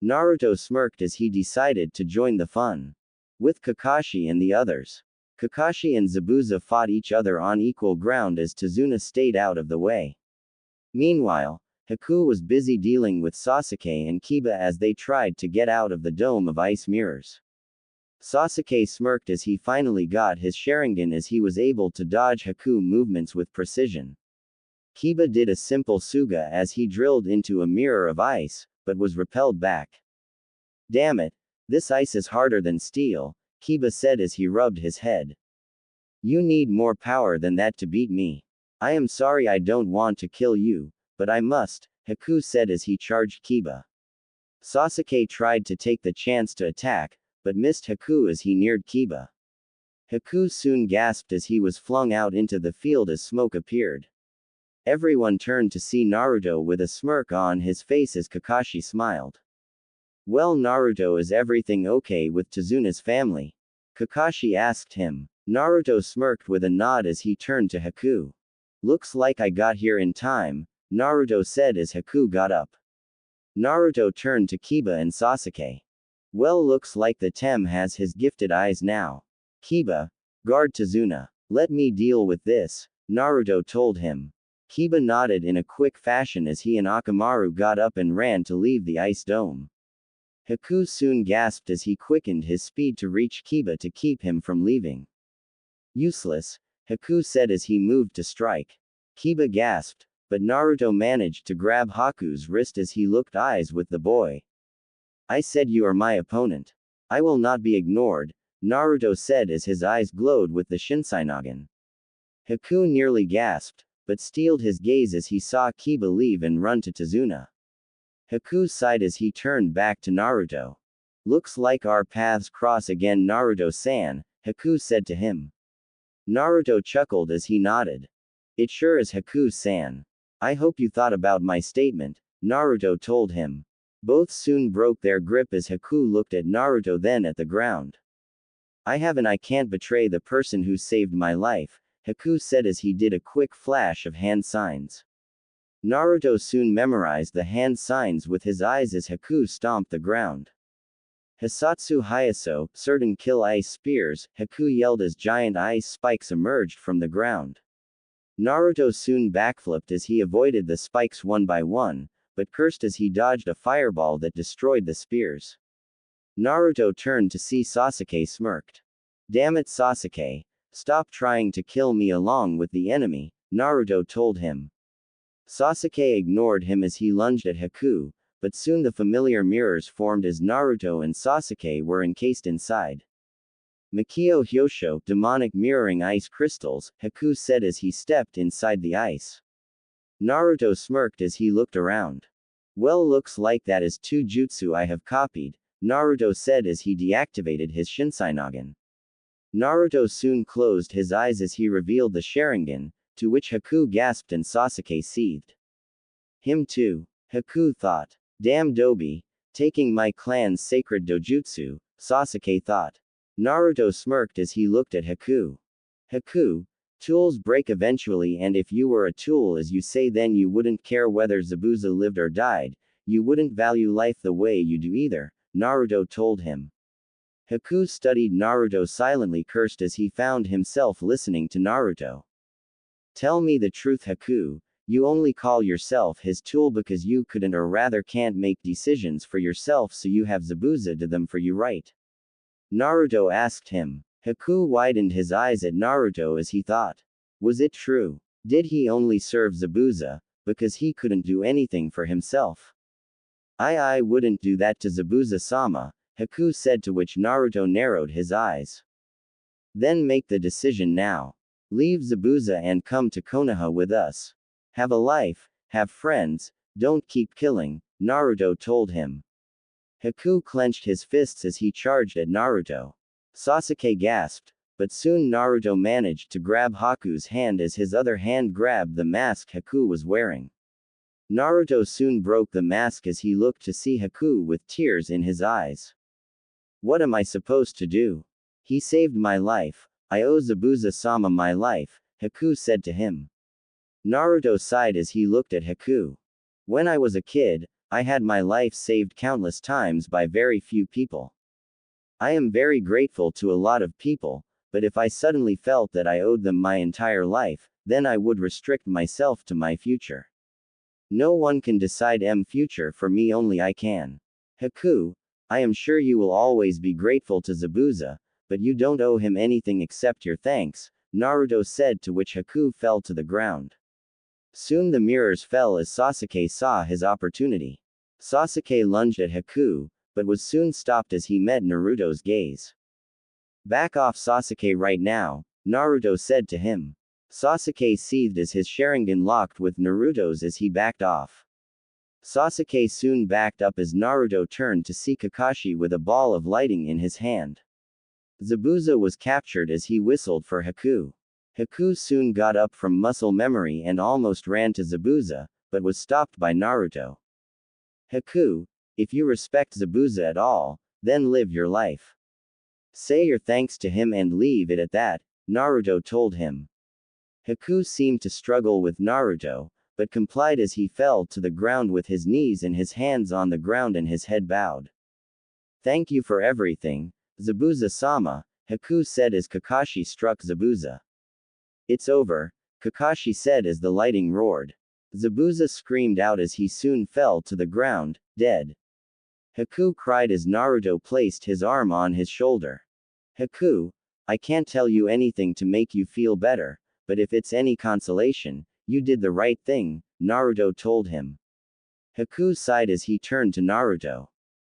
S1: Naruto smirked as he decided to join the fun. With Kakashi and the others. Kakashi and Zabuza fought each other on equal ground as Tazuna stayed out of the way. Meanwhile, Haku was busy dealing with Sasuke and Kiba as they tried to get out of the dome of ice mirrors. Sasuke smirked as he finally got his Sharingan as he was able to dodge Haku movements with precision. Kiba did a simple Suga as he drilled into a mirror of ice, but was repelled back. Damn it, this ice is harder than steel, Kiba said as he rubbed his head. You need more power than that to beat me. I am sorry, I don't want to kill you, but I must, Haku said as he charged Kiba. Sasuke tried to take the chance to attack, but missed Haku as he neared Kiba. Haku soon gasped as he was flung out into the field as smoke appeared. Everyone turned to see Naruto with a smirk on his face as Kakashi smiled. Well, Naruto, is everything okay with Tazuna's family? Kakashi asked him. Naruto smirked with a nod as he turned to Haku. Looks like I got here in time, Naruto said as Haku got up. Naruto turned to Kiba and Sasuke. Well, looks like the Tem has his gifted eyes now. Kiba, guard Tazuna. Let me deal with this, Naruto told him. Kiba nodded in a quick fashion as he and Akamaru got up and ran to leave the ice dome. Haku soon gasped as he quickened his speed to reach Kiba to keep him from leaving. Useless, Haku said as he moved to strike. Kiba gasped, but Naruto managed to grab Haku's wrist as he looked eyes with the boy. I said you are my opponent. I will not be ignored, Naruto said as his eyes glowed with the Shinseinagen. Haku nearly gasped, but steeled his gaze as he saw Kiba leave and run to Tazuna. Haku sighed as he turned back to Naruto. Looks like our paths cross again, Naruto-san, Haku said to him. Naruto chuckled as he nodded. It sure is, Haku-san. I hope you thought about my statement, Naruto told him. Both soon broke their grip as Haku looked at Naruto then at the ground. I can't betray the person who saved my life, Haku said as he did a quick flash of hand signs. Naruto soon memorized the hand signs with his eyes as Haku stomped the ground. Hisatsu Hayaso, certain kill ice spears, Haku yelled as giant ice spikes emerged from the ground. Naruto soon backflipped as he avoided the spikes one by one, but cursed as he dodged a fireball that destroyed the spears. Naruto turned to see Sasuke smirked. Damn it, Sasuke. Stop trying to kill me along with the enemy, Naruto told him. Sasuke ignored him as he lunged at Haku, but soon the familiar mirrors formed as Naruto and Sasuke were encased inside. Makio Hyosho, demonic mirroring ice crystals, Haku said as he stepped inside the ice. Naruto smirked as he looked around. Well, looks like that is two jutsu I have copied, Naruto said as he deactivated his Shinseinagen. Naruto soon closed his eyes as he revealed the Sharingan, to which Haku gasped and Sasuke seethed. Him too, Haku thought. Damn Dobi, taking my clan's sacred dojutsu, Sasuke thought. Naruto smirked as he looked at Haku. Haku, tools break eventually, and if you were a tool as you say, then you wouldn't care whether Zabuza lived or died, you wouldn't value life the way you do either, Naruto told him. Haku studied Naruto silently, cursed as he found himself listening to Naruto. Tell me the truth, Haku, you only call yourself his tool because you couldn't or rather can't make decisions for yourself, so you have Zabuza do them for you, right? Naruto asked him. Haku widened his eyes at Naruto as he thought. Was it true? Did he only serve Zabuza, because he couldn't do anything for himself? I wouldn't do that to Zabuza-sama, Haku said, to which Naruto narrowed his eyes. Then make the decision now. Leave Zabuza and come to Konoha with us. Have a life, have friends, don't keep killing, Naruto told him. Haku clenched his fists as he charged at Naruto. Sasuke gasped, but soon Naruto managed to grab Haku's hand as his other hand grabbed the mask Haku was wearing. Naruto soon broke the mask as he looked to see Haku with tears in his eyes. What am I supposed to do? He saved my life, I owe Zabuza-sama my life, Haku said to him. Naruto sighed as he looked at Haku. When I was a kid, I had my life saved countless times by very few people. I am very grateful to a lot of people, but if I suddenly felt that I owed them my entire life, then I would restrict myself to my future. No one can decide future for me, only I can. Haku, I am sure you will always be grateful to Zabuza, but you don't owe him anything except your thanks, Naruto said, to which Haku fell to the ground. Soon the mirrors fell as Sasuke saw his opportunity. Sasuke lunged at Haku, but was soon stopped as he met Naruto's gaze. Back off, Sasuke, right now, Naruto said to him. Sasuke seethed as his Sharingan locked with Naruto's as he backed off. Sasuke soon backed up as Naruto turned to see Kakashi with a ball of lighting in his hand. Zabuza was captured as he whistled for Haku. Haku soon got up from muscle memory and almost ran to Zabuza, but was stopped by Naruto. Haku, If you respect Zabuza at all, then live your life. Say your thanks to him and leave it at that, Naruto told him. Haku seemed to struggle with Naruto, but complied as he fell to the ground with his knees and his hands on the ground and his head bowed. Thank you for everything, Zabuza-sama, Haku said as Kakashi struck Zabuza. It's over, Kakashi said as the lighting roared. Zabuza screamed out as he soon fell to the ground, dead. Haku cried as Naruto placed his arm on his shoulder. Haku, I can't tell you anything to make you feel better, but if it's any consolation, you did the right thing, Naruto told him. Haku sighed as he turned to Naruto.